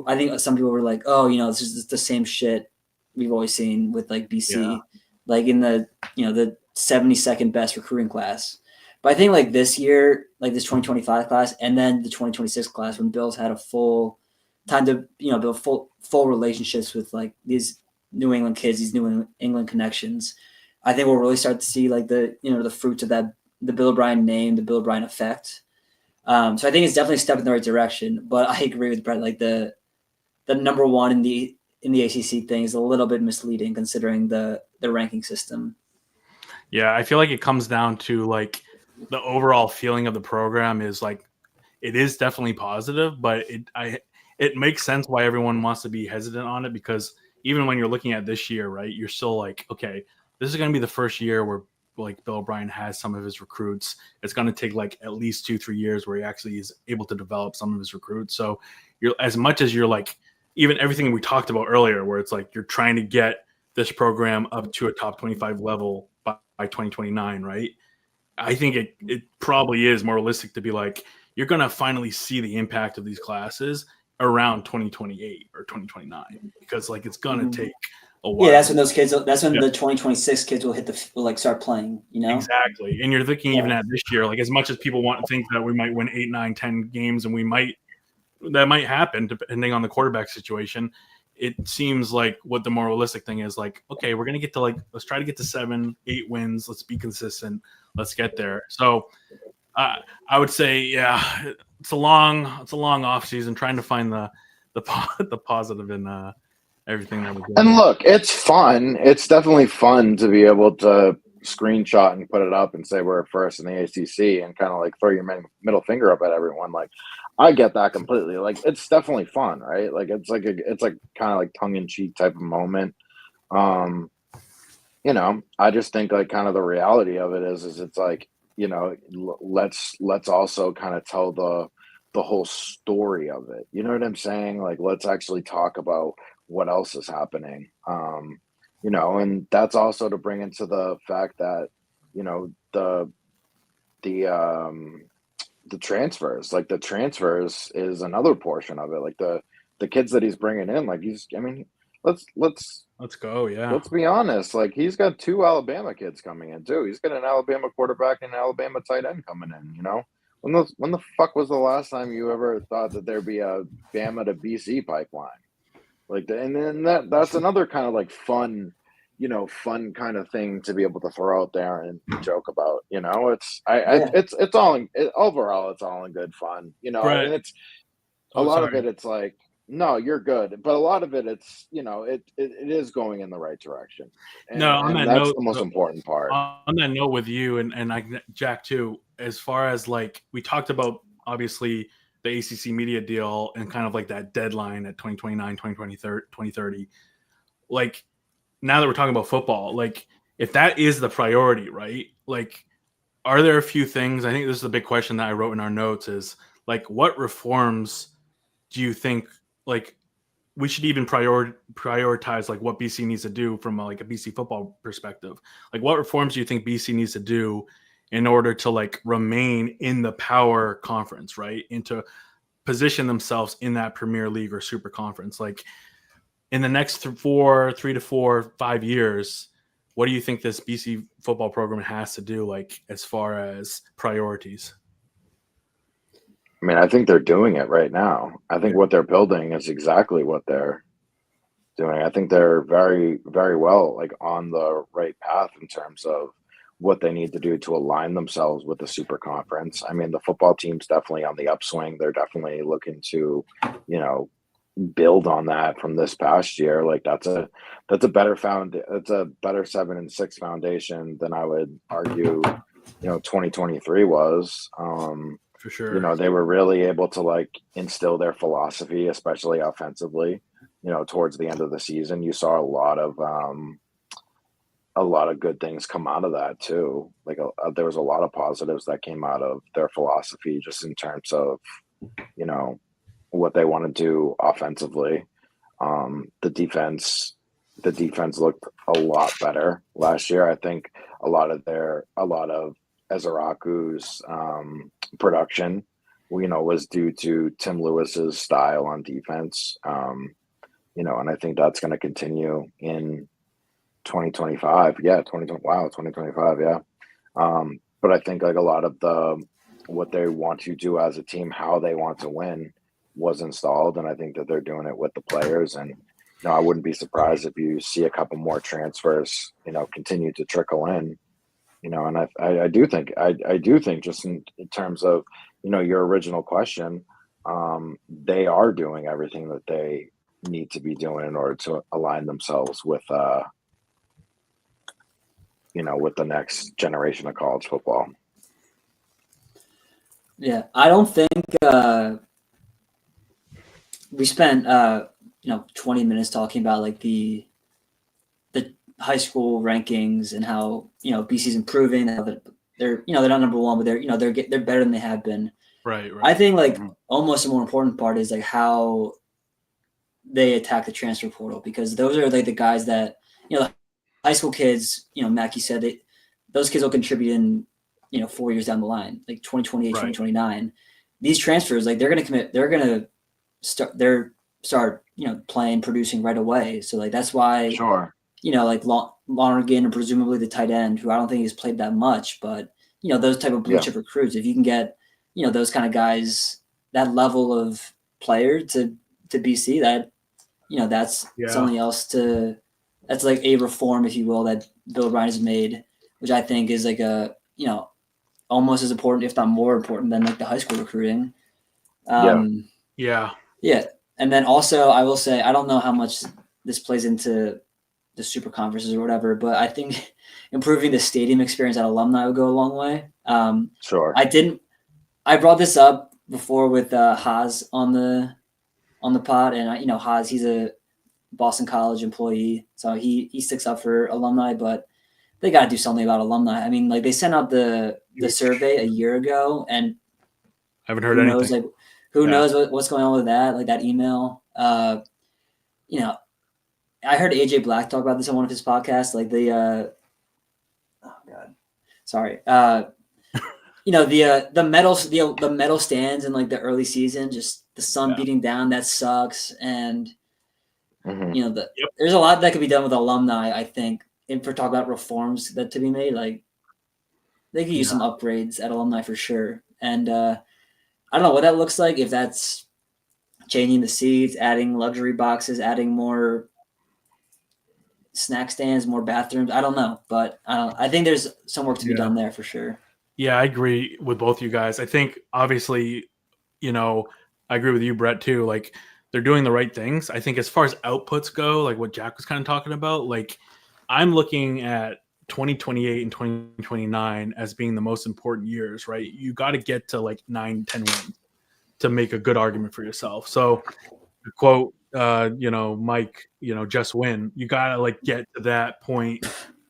I think some people were like, oh, this is the same shit we've always seen with like BC, like in the 72nd best recruiting class. But I think like this year, like this 2025 class, and then the 2026 class, when Bill's had a full time to, build full relationships with like these New England kids, these New England connections, I think we'll really start to see like the fruits of that, the Bill O'Brien name, the Bill O'Brien effect. So I think it's definitely a step in the right direction. But I agree with Brett, like the number 1 in the ACC thing is a little bit misleading considering the ranking system. Yeah, I feel like it comes down to like the overall feeling of the program is like it is definitely positive, but it makes sense why everyone wants to be hesitant on it, because even when you're looking at this year, right, you're still like, okay, this is going to be the first year where like Bill O'Brien has some of his recruits. It's going to take like at least 2-3 years where he actually is able to develop some of his recruits. So you're, as much as you're like, even everything we talked about earlier, where it's like you're trying to get this program up to a top 25 level by 2029, right? I think it probably is more realistic to be like, you're going to finally see the impact of these classes around 2028 or 2029, because like it's going to take a while. Yeah, that's when the 2026 kids will like start playing, Exactly. And you're thinking even at this year, like as much as people want to think that we might win 8, 9, 10 games, and that might happen depending on the quarterback situation, it seems like what the more realistic thing is, like, okay, we're going to get to like, let's try to get to 7, 8 wins. Let's be consistent. Let's get there. So I would say, yeah, it's a long off season trying to find the positive in everything that we're doing. And look, it's fun. It's definitely fun to be able to screenshot and put it up and say we're first in the ACC and kind of like throw your middle finger up at everyone. Like, I get that completely. Like, it's definitely fun, right? Like, it's like kind of like tongue in cheek type of moment. I just think like kind of the reality of it is it's like, let's also kind of tell the whole story of it. You know what I'm saying? Like, let's actually talk about what else is happening. And that's also to bring into the fact that, the transfers, like the transfers is another portion of it. Like the kids that he's bringing in, like let's go. Yeah. Let's be honest. Like, he's got 2 Alabama kids coming in too. He's got an Alabama quarterback and an Alabama tight end coming in, When the fuck was the last time you ever thought that there'd be a Bama to BC pipeline? Like, and then that's another kind of like fun kind of thing to be able to throw out there and joke about. It's all overall it's all in good fun. Right. And it's a lot of it. It's like, no, you're good, but a lot of it, it's it is going in the right direction. And that's the most important part. On that note, with you and Jack too, as far as like we talked about, obviously the ACC media deal and kind of like that deadline at 2029, 2030. Like, now that we're talking about football, like if that is the priority, right? Like, are there a few things? I think this is a big question that I wrote in our notes is like, what reforms do you think like we should even prioritize like what BC needs to do from like a BC football perspective? Like, what reforms do you think BC needs to do in order to like remain in the power conference, right? And to position themselves in that Premier League or Super Conference? Like, in the next 3 to 4, 5 years, what do you think this BC football program has to do, like as far as priorities? I mean, I think they're doing it right now. I think what they're building is exactly what they're doing. I think they're very, very well like on the right path in terms of what they need to do to align themselves with the Super Conference. I mean, the football team's definitely on the upswing. They're definitely looking to, build on that from this past year. Like that's a better 7-6 foundation than I would argue, 2023 was. For sure. They were really able to like instill their philosophy, especially offensively. Towards the end of the season, you saw a lot of good things come out of that too. Like there was a lot of positives that came out of their philosophy, just in terms of, what they want to do offensively. The defense looked a lot better last year. I think a lot of Ezeraku's production, was due to Tim Lewis's style on defense. And I think that's going to continue in 2025. Yeah, 2025. Yeah. But I think like a lot of what they want to do as a team, how they want to win, was installed, and I think that they're doing it with the players. And I wouldn't be surprised if you see a couple more transfers, continue to trickle in. And I do think just in terms of, your original question, they are doing everything that they need to be doing in order to align themselves with, with the next generation of college football. Yeah, I don't think we spent 20 minutes talking about like the high school rankings and how BC's improving. How they're they're not number one, but they're better than they have been. Right. I think like almost the more important part is like how they attack the transfer portal, because those are like the guys that the high school kids. Mackie said those kids will contribute in 4 years down the line, like 2028, right. 2029. These transfers, like they're going to commit. They're going to start playing, producing right away. So like that's why sure. Like Lonergan and presumably the tight end, who I don't think he's played that much, but those type of blue chip recruits, if you can get those kind of guys, that level of player to BC, that that's something else that's like a reform, if you will, that Bill O'Brien has made, which I think is like a almost as important, if not more important, than like the high school recruiting. Yeah. And then also I will say, I don't know how much this plays into the super conferences or whatever, but I think improving the stadium experience at Alumni would go a long way. Sure. I brought this up before with Haas on the pod, and Haas, he's a Boston College employee, so he sticks up for alumni, but they got to do something about alumni. I mean, like they sent out the survey a year ago, and I haven't heard anything. Who knows what's going on with that? Like that email. I heard AJ Black talk about this on one of his podcasts. Like the the metal stands in like the early season, just the sun beating down, that sucks. And there's a lot that could be done with alumni, I think. And for talking about reforms that to be made, like they could use some upgrades at alumni for sure. And I don't know what that looks like, if that's changing the seats, adding luxury boxes, adding more snack stands, more bathrooms. I don't know, but I think there's some work to be done there for sure. Yeah, I agree with both you guys. I think obviously, I agree with you, Brett, too. Like they're doing the right things. I think as far as outputs go, like what Jack was kind of talking about, like I'm looking at 2028 and 2029 as being the most important years, right? You got to get to like 9-10 wins to make a good argument for yourself. So to quote, Mike, just win. You got to like get to that point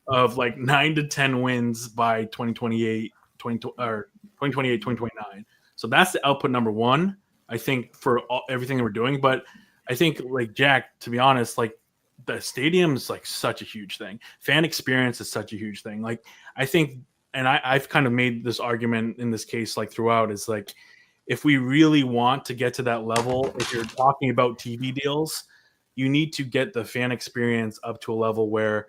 of like 9 to 10 wins by 2028, 2029. So that's the output number one, I think, for everything that we're doing. But I think like Jack, to be honest, like the stadium is like such a huge thing. Fan experience is such a huge thing. Like I think, and I've kind of made this argument in this case, like throughout, is like, if we really want to get to that level, if you're talking about TV deals, you need to get the fan experience up to a level where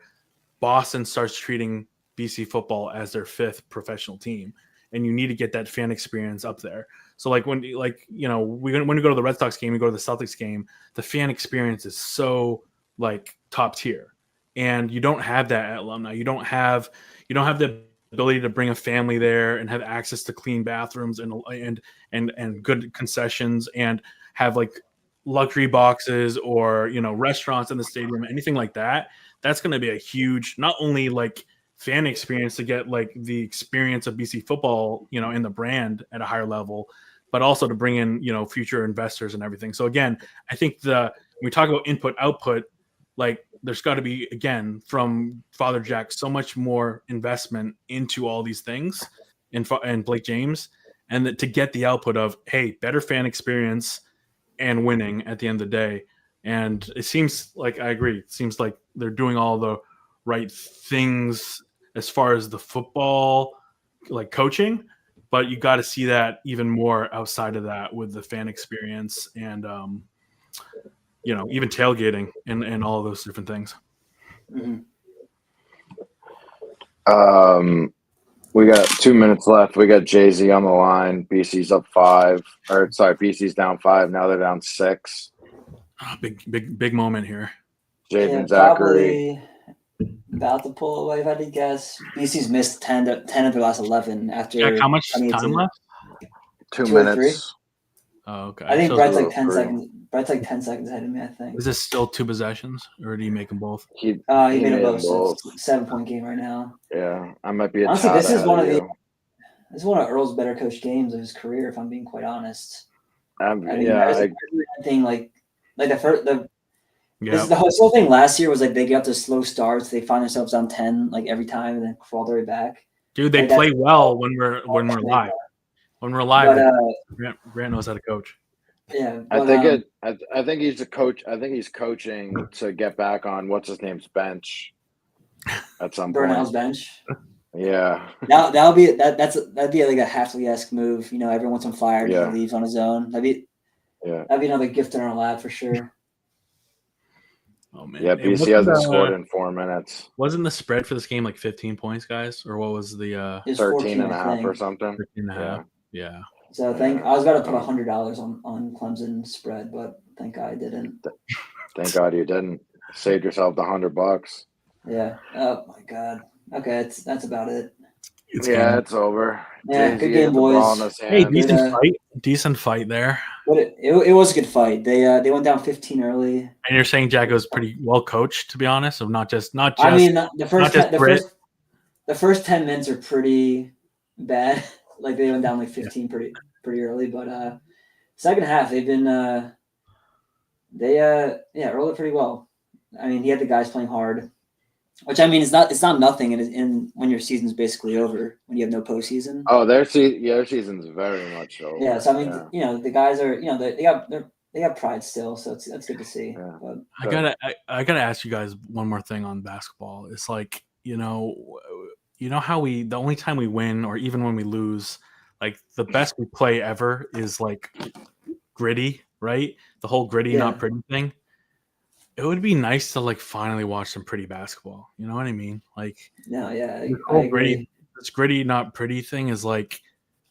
Boston starts treating BC football as their fifth professional team. And you need to get that fan experience up there. So like when we go to the Red Sox game, we go to the Celtics game, the fan experience is so like top tier, and you don't have that at Alumni. You don't have the ability to bring a family there and have access to clean bathrooms and good concessions and have like luxury boxes or restaurants in the stadium, anything like that, that's going to be a huge, not only like fan experience to get like the experience of BC football, in the brand at a higher level, but also to bring in, future investors and everything. So again, I think when we talk about input output, like there's got to be, again, from Father Jack, so much more investment into all these things and Blake James, and to get the output of, hey, better fan experience and winning at the end of the day. And it seems like, I agree, it seems like they're doing all the right things as far as the football, like coaching, but you got to see that even more outside of that with the fan experience and, even tailgating and all of those different things. Mm-hmm. We got 2 minutes left. We got Jay-Z on the line. BC's up 5. BC's down 5. Now they're down 6. Big moment here. Jaden Zachary. Probably about to pull away if I had to guess. BC's missed 10 of their last 11 after. Jack, how much time left? 2 minutes. Oh, okay. I think So Brett's like 10 seconds. Brett's like 10 seconds ahead of me, I think. is this still 2 possessions, or do you make them both? He made them both. So it's a 7-point game right now. Yeah, I might be. Honestly, this is one of Earl's better coached games of his career, if I'm being quite honest. Anything like the whole thing last year was like they got to slow starts, they find themselves down 10 like every time, and then crawl their way back. Dude, they play well when we're live. When we're live, Grant knows how to coach. Yeah, I think he's a coach. I think he's coaching to get back on what's his name's bench at some point. Burnell's bench. Yeah. That'd be like a Hafley-esque move. Everyone wants him fired. Yeah. He leaves on his own. That'd be another gift in our lab for sure. Oh man. Yeah, BC hasn't scored in 4 minutes. Wasn't the spread for this game like 15 points, guys? Or what was the 13 and a half or something? 13 and a half. Yeah. So I was about to put $100 on Clemson spread, but thank God I didn't. Thank God you didn't. Saved yourself the $100. Yeah. Oh my God. Okay, that's about it. It's over. Yeah, good game, boys. Hey, decent fight there. But it was a good fight. They went down 15 early. And you're saying Jacko's pretty well coached, to be honest, of not just. I mean, the first 10 minutes are pretty bad. Like they went down like 15 pretty early, but second half they've been rolled it pretty well. I mean, he had the guys playing hard, which I mean it's not nothing in when your season's basically over, when you have no postseason. Oh, their season's very much over. Yeah, so I mean, the guys are they got pride still, so that's good to see. Yeah. But I gotta ask you guys one more thing on basketball. It's like how the only time we win, or even when we lose, like the best we play ever is like gritty, right? The whole gritty, not pretty thing. It would be nice to like finally watch some pretty basketball. You know what I mean? Like, no, yeah, I agree. This gritty, not pretty thing is like,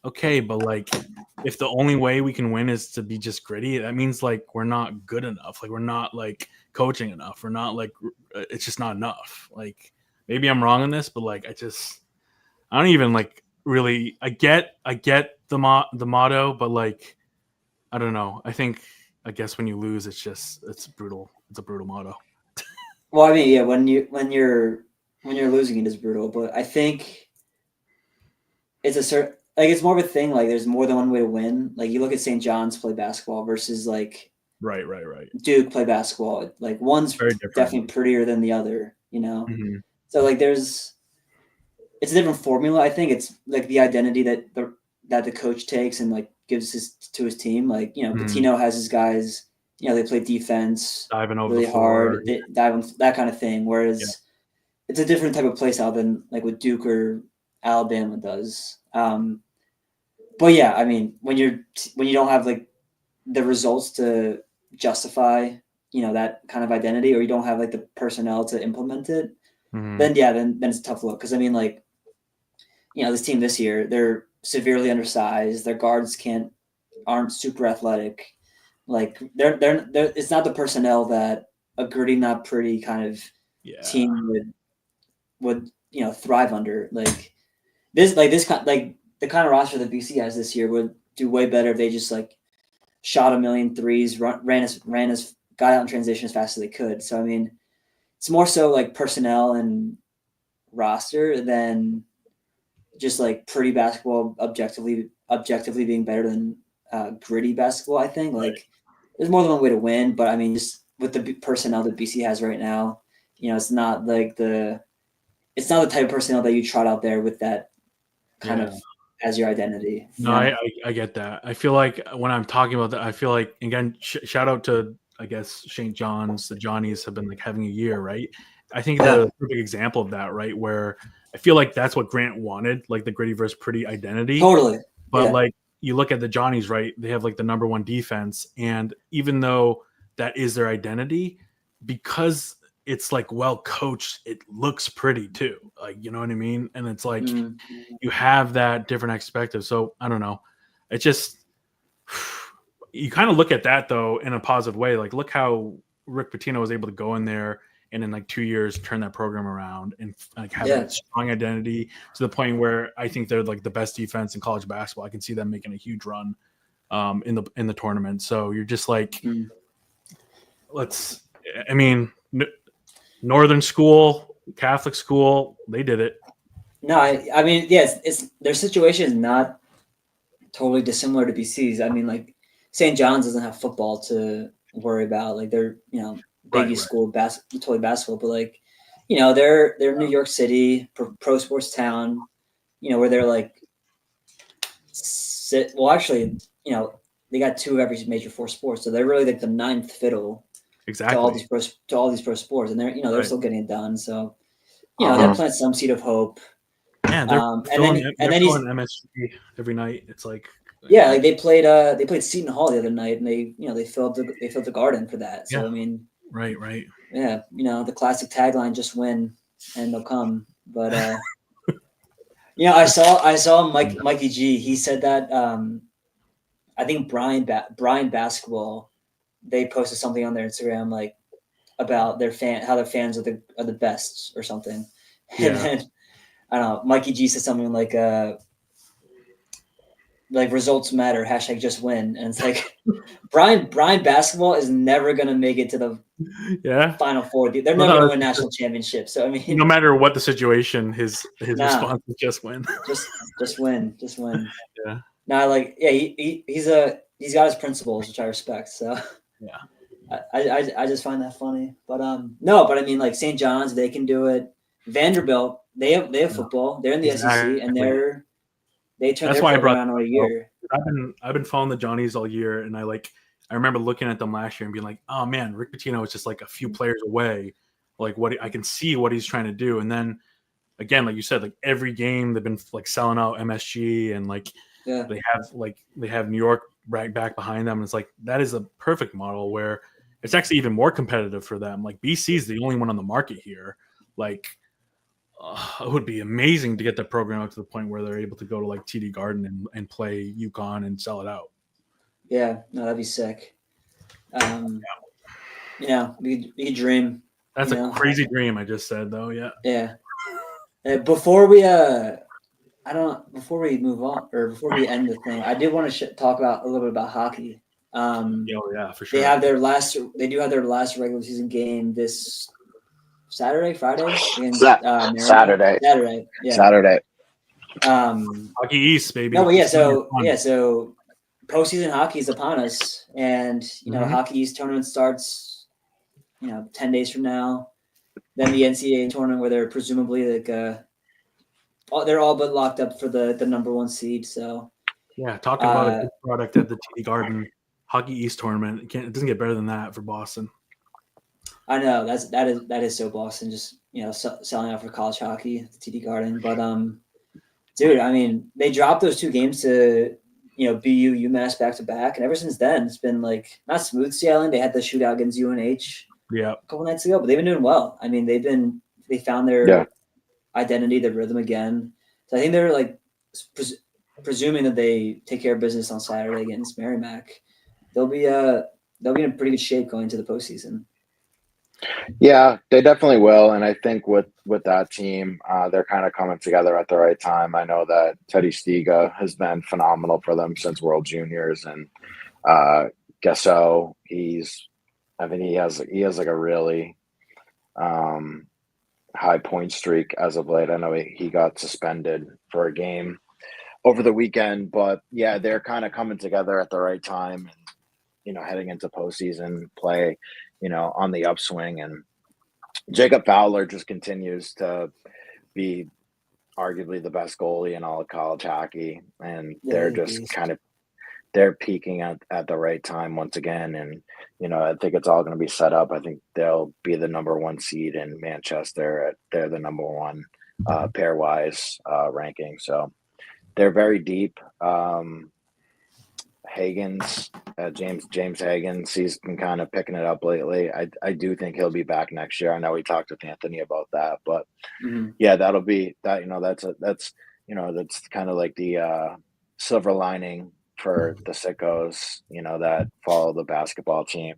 okay, but like if the only way we can win is to be just gritty, that means like we're not good enough. Like we're not like coaching enough. We're not like, it's just not enough. Like, maybe I'm wrong on this, but like I don't even like really. I get the motto, but like I don't know. I guess when you lose, it's brutal. It's a brutal motto. Well, I mean, yeah, when you're losing, it is brutal. But I think it's it's more of a thing. Like there's more than one way to win. Like you look at St. John's play basketball versus like right. Duke play basketball. Like one's definitely prettier than the other. Mm-hmm. So like it's a different formula. I think it's like the identity that the coach takes and like gives to his team. Like, Pitino has his guys, they play defense diving over really the floor. hard, that kind of thing. Whereas it's a different type of play style than like what Duke or Alabama does. But yeah, I mean, when you don't have like the results to justify, that kind of identity, or you don't have like the personnel to implement it, then it's a tough look. Because I mean, like, this team this year, they're severely undersized. Their guards aren't super athletic. Like they're it's not the personnel that a gritty, not pretty kind of team would thrive under. Like this kind, like the kind of roster that BC has this year would do way better if they just like shot a million threes, ran as got out in transition as fast as they could. So I mean, it's more so like personnel and roster than just like pretty basketball objectively being better than gritty basketball. I think like there's more than one way to win, but I mean, just with the personnel that BC has right now, it's not like it's not the type of personnel that you trot out there with that kind of as your identity. No, I get that. I feel like when I'm talking about that, I feel like, again, shout out to, I guess, St. John's. The Johnnies have been like having a year, right? I think they're a perfect example of that, right? Where I feel like that's what Grant wanted, like the gritty versus pretty identity. Totally. But like you look at the Johnnies, right? They have like the number one defense. And even though that is their identity, because it's like well coached, it looks pretty too. Like, you know what I mean? And it's like you have that different perspective. So I don't know. It's just you kind of look at that though in a positive way. Like look how Rick Pitino was able to go in there and in like 2 years turn that program around and like have that strong identity to the point where I think they're like the best defense in college basketball. I can see them making a huge run in the tournament. So you're just like, Northern school, Catholic school, they did it. No, I mean, yes, it's their situation is not totally dissimilar to BC's. I mean, like St. John's doesn't have football to worry about. Like they're, Big East school, totally basketball, but like, they're New York City, pro sports town, where they're like, actually, they got 2 of every major 4 sports, so they're really like the 9th fiddle. Exactly. To all these pro sports, and they're still getting it done. So, they're planting some seed of hope. Yeah, they're filling MSG every night. It's like like they played Seton Hall the other night, and they filled the Garden for that. So I mean, right. Yeah, the classic tagline: "Just win, and they'll come." But I saw Mikey G. He said that I think Brian Basketball. They posted something on their Instagram like about how their fans are the best or something. Yeah. And then I don't know, Mikey G said something like results matter, #just win. And it's like Brian Basketball is never gonna make it to the Final Four. They're never gonna win national championship. So I mean, no matter what the situation, his response is just win. just win. Yeah. Now he's got his principles, which I respect. So yeah, I just find that funny, but I mean like St. John's, they can do it. Vanderbilt, they have football. They're in the SEC, and they turn their program around all year. I've been following the Johnnies all year, and I remember looking at them last year and being like, oh man, Rick Pitino is just like a few players away. Like I can see what he's trying to do, and then again, like you said, like every game they've been like selling out MSG, and they have New York right back behind them. And it's like that is a perfect model where it's actually even more competitive for them. Like BC is the only one on the market here. Like it would be amazing to get that program up to the point where they're able to go to like TD Garden and play UConn and sell it out. Yeah, no, that'd be sick. We could dream. That's a crazy dream I just said though. Yeah. Before we before we move on or before we end the thing, I did want to talk about a little bit about hockey. For sure. They do have their last regular season game this Friday. Saturday. Yeah. Saturday. Hockey East, baby. No, but so postseason hockey is upon us, and Hockey East tournament starts 10 days from now. Then the NCAA tournament, where they're presumably like they're all but locked up for the number 1 seed. So talking about a good product at the TD Garden Hockey East tournament. It doesn't get better than that for Boston. I know that is so Boston, just selling out for college hockey at the TD Garden. But dude, I mean, they dropped those 2 games to BU UMass back to back, and ever since then it's been like not smooth sailing. They had the shootout against UNH a couple nights ago, but they've been doing well. I mean, they found their identity, their rhythm again. So I think they're like presuming that they take care of business on Saturday against Merrimack. They'll be in pretty good shape going into the postseason. Yeah, they definitely will, and I think with that team, they're kind of coming together at the right time. I know that Teddy Stiga has been phenomenal for them since World Juniors, and uh, Gasso, I mean, he has like a really um, high point streak as of late. I know he got suspended for a game over the weekend, but yeah, they're kind of coming together at the right time, and heading into postseason play, on the upswing, and Jacob Fowler just continues to be arguably the best goalie in all of college hockey, and Yeah, they're he's a just beast. kind of they're peaking at the right time once again, and I think it's all going to be set up. I think they'll be the number one seed in Manchester. They're the number one pairwise ranking, so they're very deep. Hagens, James Hagens, he's been kind of picking it up lately. I do think he'll be back next year. I know we talked with Anthony about that, but Mhm. yeah, that'll be that. That's kind of like the silver lining for the sickos. That follow the basketball team.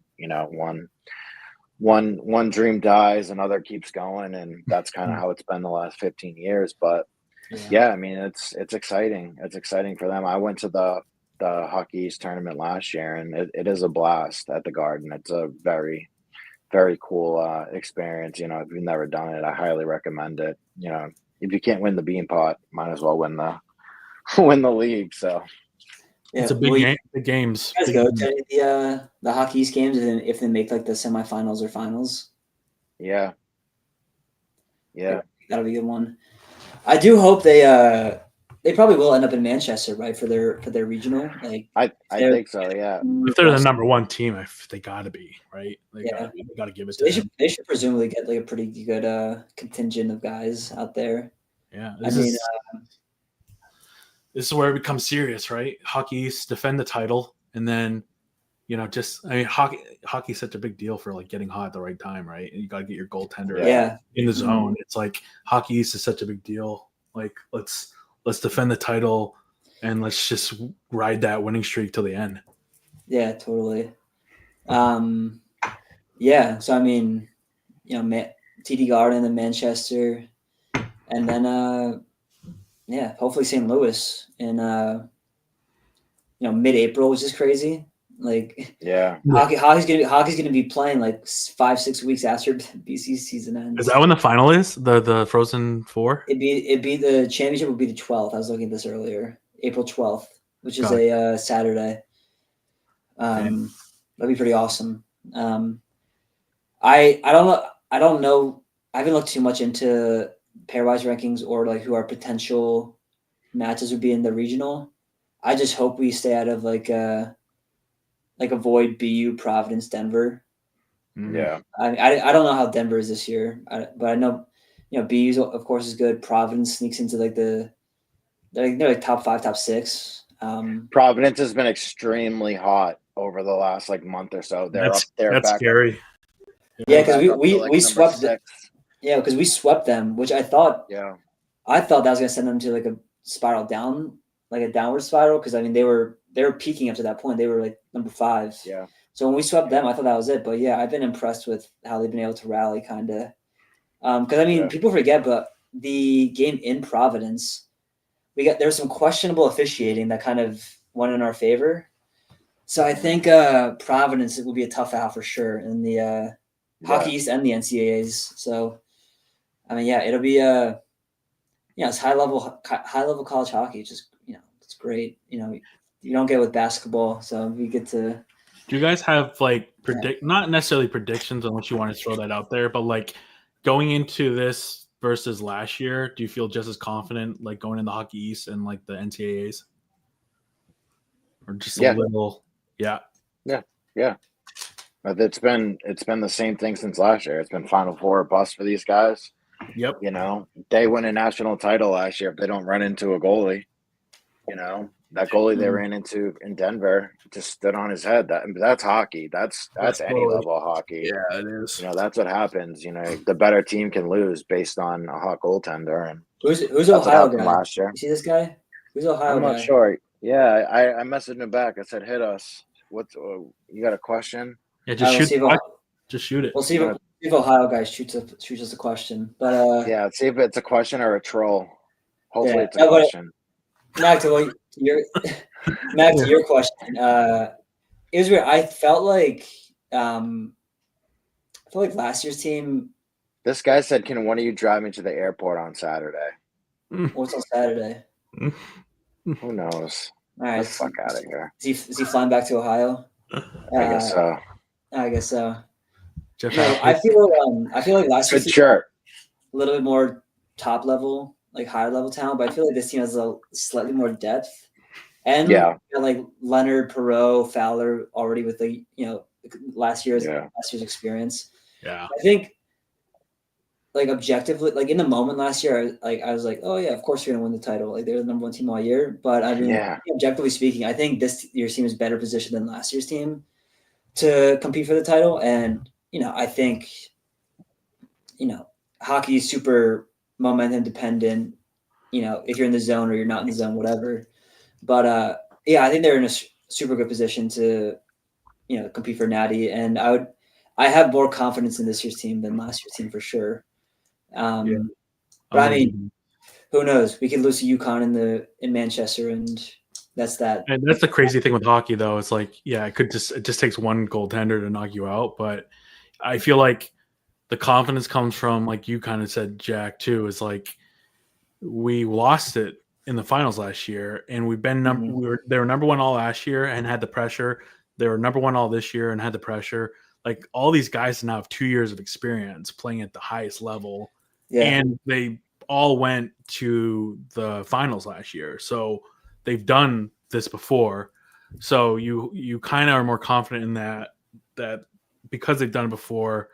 One dream dies, another keeps going, and that's kind of how it's been the last 15 years. But yeah, I mean, it's exciting. It's exciting for them. I went to the Hockey East tournament last year, and it is a blast at the Garden. It's a very, very cool experience. If you've never done it, I highly recommend it. If you can't win the Bean Pot, might as well win the win the league. So Yeah, It's a big will game. Big games. you guys Big go games. to any of the Hockey East games if they make like the semifinals or finals? yeah, That'll be a good one. I do hope they probably will end up in Manchester, right, for their regional. Like I they're- think so. Yeah, If they're the number one team, they gotta be right. Yeah. They gotta give it So to them. they should presumably get like a pretty good contingent of guys out there. Yeah, I mean, this is where it becomes serious, right? Hockey East defend the title, and then hockey's such a big deal for like getting hot at the right time, right? And you got to get your goaltender yeah, in the zone. It's like Hockey East is such a big deal. Like let's defend the title and let's just ride that winning streak till the end. yeah, totally. Yeah. So I mean, TD Garden and Manchester, and then hopefully St. Louis in mid-April, which is crazy. Like yeah. hockey's gonna be playing like 5-6 weeks after BC season ends. Is that when the final is? The Frozen Four? It'd be the championship would be the 12th. I was looking at this earlier, April 12th, which is Got a Saturday. That'd be pretty awesome. I don't know. I haven't looked too much into pairwise rankings or like who our potential matches would be in the regional. I just hope we stay out of like avoid BU, Providence, Denver. Yeah. I don't know how Denver is this year, but I know BU of course is good. Providence sneaks into like they're like top 5, top 6. Providence has been extremely hot over the last like month or so. They're up there. That's back scary. Yeah, because back up to, we like, number swept 6. Yeah, because we swept them, which I thought Yeah. that was gonna send them to like a spiral down, like a downward spiral. Because I mean they were peaking up to that point. They were like number 5. Yeah. So when we swept them, I thought that was it. But yeah, I've been impressed with how they've been able to rally, kind of. Because I mean, people forget, but the game in Providence, there was some questionable officiating that kind of went in our favor. So I think Providence, it will be a tough out for sure in the Hockey East and the NCAAs. So I mean, yeah, it'll be it's high level college hockey. Just it's great. You don't get with basketball, so we get to. Do you guys have like not necessarily predictions unless you want to throw that out there, but like going into this versus last year, do you feel just as confident like going in the Hockey East and like the NCAAs? Or just a little Yeah. It's been the same thing since last year. It's been Final Four or bust for these guys. Yep. They win a national title last year if they don't run into a goalie. That goalie they ran into in Denver just stood on his head. That's hockey. That's any level of hockey. Yeah, it is. That's what happens. The better team can lose based on a hot goaltender. And who's Ohio guy? Last year. You see this guy? Who's Ohio I'm guy? not sure. Yeah, I messaged him back. I said, "Hit us. You got a question?" Yeah, just shoot. We'll see Just shoot it. We'll see if if Ohio guy shoots us a question, but Yeah, see if it's a question or a troll. Hopefully, Yeah. it's a No, but- question. Mac, to your question. It was weird. I felt like last year's team. This guy said, "Can one of you drive me to the airport on Saturday?" What's on Saturday? Who knows? All Get right. the fuck out of here. Is he flying back to Ohio? I guess so. I guess so. Jeff No, I feel like last year's Good team had shirt. a little bit more top level, like higher level talent, but I feel like this team has a slightly more depth. And Yeah. like Leonard, Perot, Fowler already with the last year's Yeah. experience. Yeah. I think like objectively, like in the moment last year, I was like, oh yeah, of course you're gonna win the title. Like they're the number one team all year. But I mean, Yeah. objectively speaking, I think this year's team is better positioned than last year's team to compete for the title. And I think hockey is super momentum dependent. If you're in the zone or you're not in the zone, whatever. But yeah, I think they're in a super good position to compete for Natty, and I have more confidence in this year's team than last year's team for sure. But I mean, who knows? We could lose to UConn in Manchester, and that's that. And that's the crazy thing with hockey, though. It's like, yeah, it just takes one goaltender to knock you out. But I feel like the confidence comes from, like you kind of said, Jack, too, is like we lost it in the finals last year, and we've been they were number one all last year and had the pressure. They were number one all this year and had the pressure. Like all these guys now have 2 years of experience playing at the highest level. Yeah. And they all went to the finals last year. So they've done this before. So you kind of are more confident in that because they've done it before,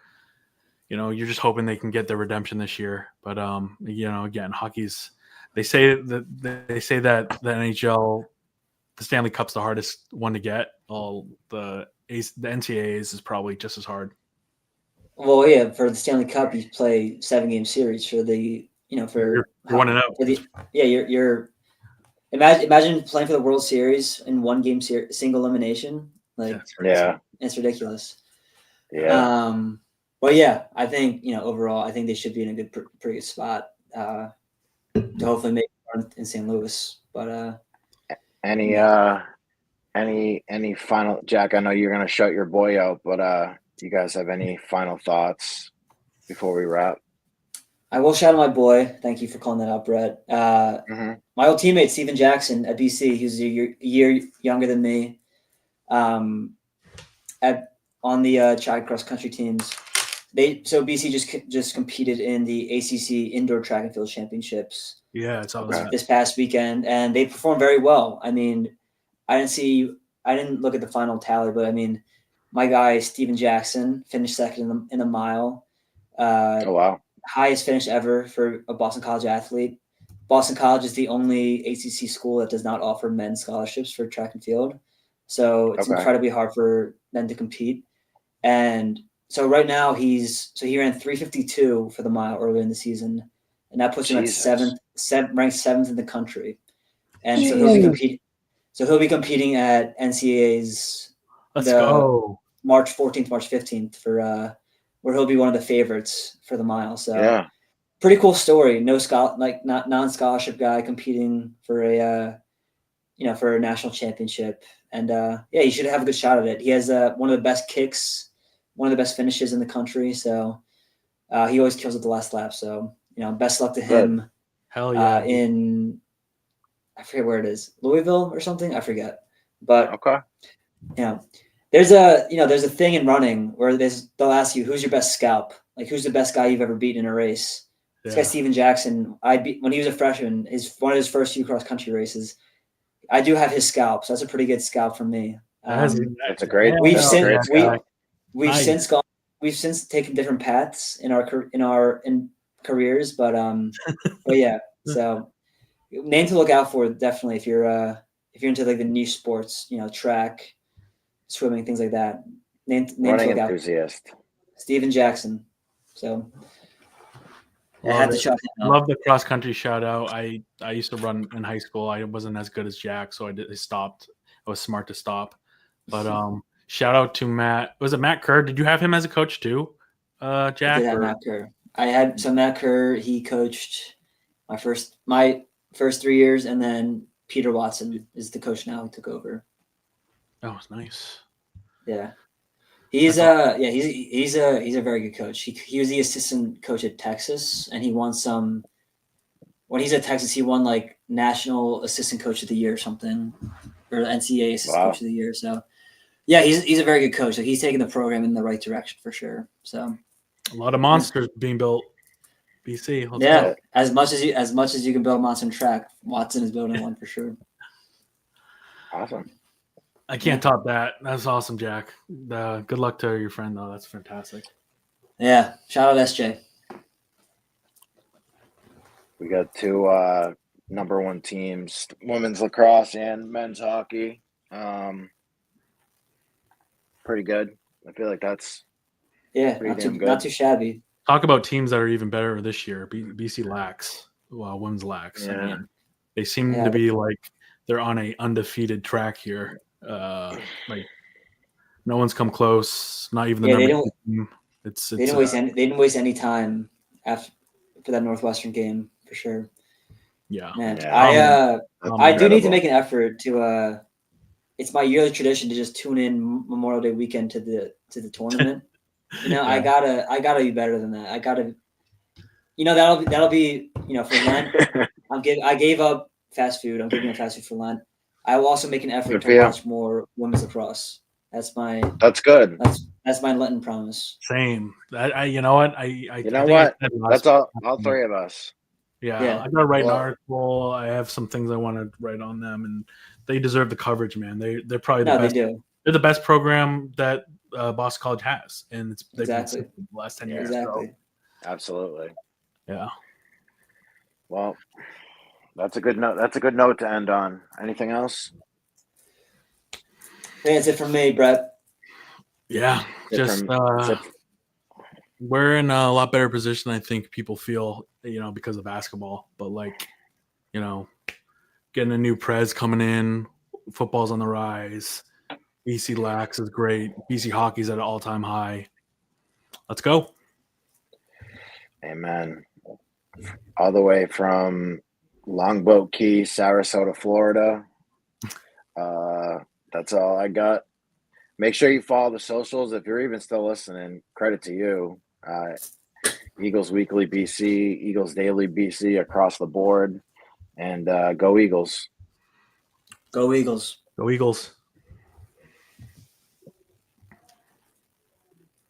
you're just hoping they can get their redemption this year. But again, hockey's they say that the NHL, the Stanley Cup's the hardest one to get. The NCAAs is probably just as hard. Well, yeah, for the Stanley Cup, you play 7-game series for the you're 1-0. You're imagine playing for the World Series in 1-game single elimination. Like it's ridiculous. Yeah. Well, yeah, I think overall, I think they should be in a pretty good spot to hopefully make it in St. Louis. But any final, Jack? I know you're gonna shut your boy out, but do you guys have any final thoughts before we wrap? I will shout out my boy. Thank you for calling that out, Brett. My old teammate, Steven Jackson at BC, he's a year younger than me. On the track cross country teams, BC just competed in the ACC Indoor Track and Field Championships. Yeah, it's all this past weekend, and they performed very well. I mean, I didn't look at the final tally, but I mean, my guy Steven Jackson finished second in the mile. Oh wow! Highest finish ever for a Boston College athlete. Boston College is the only ACC school that does not offer men's scholarships for track and field, so it's incredibly hard for them to compete. And so right now he ran 3:52 for the mile earlier in the season, and that puts him at ranked seventh in the country. And so he'll be competing at NCAA's March 14th, March 15th for where he'll be one of the favorites for the mile. So pretty cool story. Not non-scholarship guy competing for a national championship. And he should have a good shot at it. He has one of the best kicks, one of the best finishes in the country. So he always kills at the last lap. So best luck to him. Hell yeah! I forget where it is, Louisville or something. I forget, but there's a thing in running where they'll ask you who's your best scalp, like who's the best guy you've ever beaten in a race. This guy Steven Jackson, I beat when he was a freshman. One of his first few cross country races. I do have his scalp, so that's a pretty good scalp from me. That's a great. We've since taken different paths in our careers, but yeah. So name to look out for definitely if you're into like the niche sports, track, swimming, things like that. Name running to look enthusiast. out. Steven Jackson. So I had to shout him out. Love the cross country shout out. I used to run in high school. I wasn't as good as Jack, so I stopped. I was smart to stop. But shout out to Matt. Was it Matt Kerr? Did you have him as a coach too? I Jack? did have Or, Matt Kerr. I had so Matt Kerr. He coached my first 3 years, and then Peter Watson is the coach now. Who took over? that was nice. Yeah, he's That's he's a very good coach. He was the assistant coach at Texas, and he won some. When he's at Texas, he won like National Assistant Coach of the Year or something, or NCAA Assistant Wow. Coach of the Year. So, yeah, he's a very good coach. Like, he's taking the program in the right direction for sure. So, a lot of monsters being built. BC. Let's yeah, go. as much as you can build a monster track, Watson is building one for sure. Awesome. I can't top that. That's awesome, Jack. Good luck to your friend, though. That's fantastic. Yeah, shout out SJ. We got two number one teams, women's lacrosse and men's hockey. Pretty good. I feel like that's Yeah, pretty damn good. not too shabby. Talk about teams that are even better this year. BC lacks. Well, women's lacks. I Yeah. mean, they seem Yeah. to be like they're on a undefeated track here. Like no one's come close. Not even the Yeah, they number don't- two team. It's They didn't waste any time after for that Northwestern game for sure. yeah. Man, Yeah. I do need to Incredible. make an effort to. It's my yearly tradition to just tune in Memorial Day weekend to the tournament. You know, I gotta be better than that. I gotta, that'll be for Lent. I gave up fast food. I'm giving up fast food for Lent. I will also make an effort Good for to you. watch more women's lacrosse. That's my That's good. that's my Lenten promise. Same. You know what? You know what? That's all three of us. Yeah, Yeah. I gotta write an Well- article. I have some things I want to write on them, and they deserve the coverage, man. They're probably the No, they best. do. They're the best program that Boston College has, and they've been Exactly. the last 10 Yeah. years. Exactly. Absolutely. So, yeah. Well, that's a good note. That's a good note to end on. Anything else? Hey, that's it from me, Brett. Yeah. Just we're in a lot better position, I think people feel, because of basketball. But getting a new prez coming in, football's on the rise. BC Lax is great. BC hockey's at an all-time high. Let's go. Amen. All the way from Longboat Key, Sarasota, Florida. That's all I got. Make sure you follow the socials. If you're even still listening, credit to you. Eagles Weekly BC, Eagles Daily BC across the board. And go Eagles. Go Eagles. Go Eagles.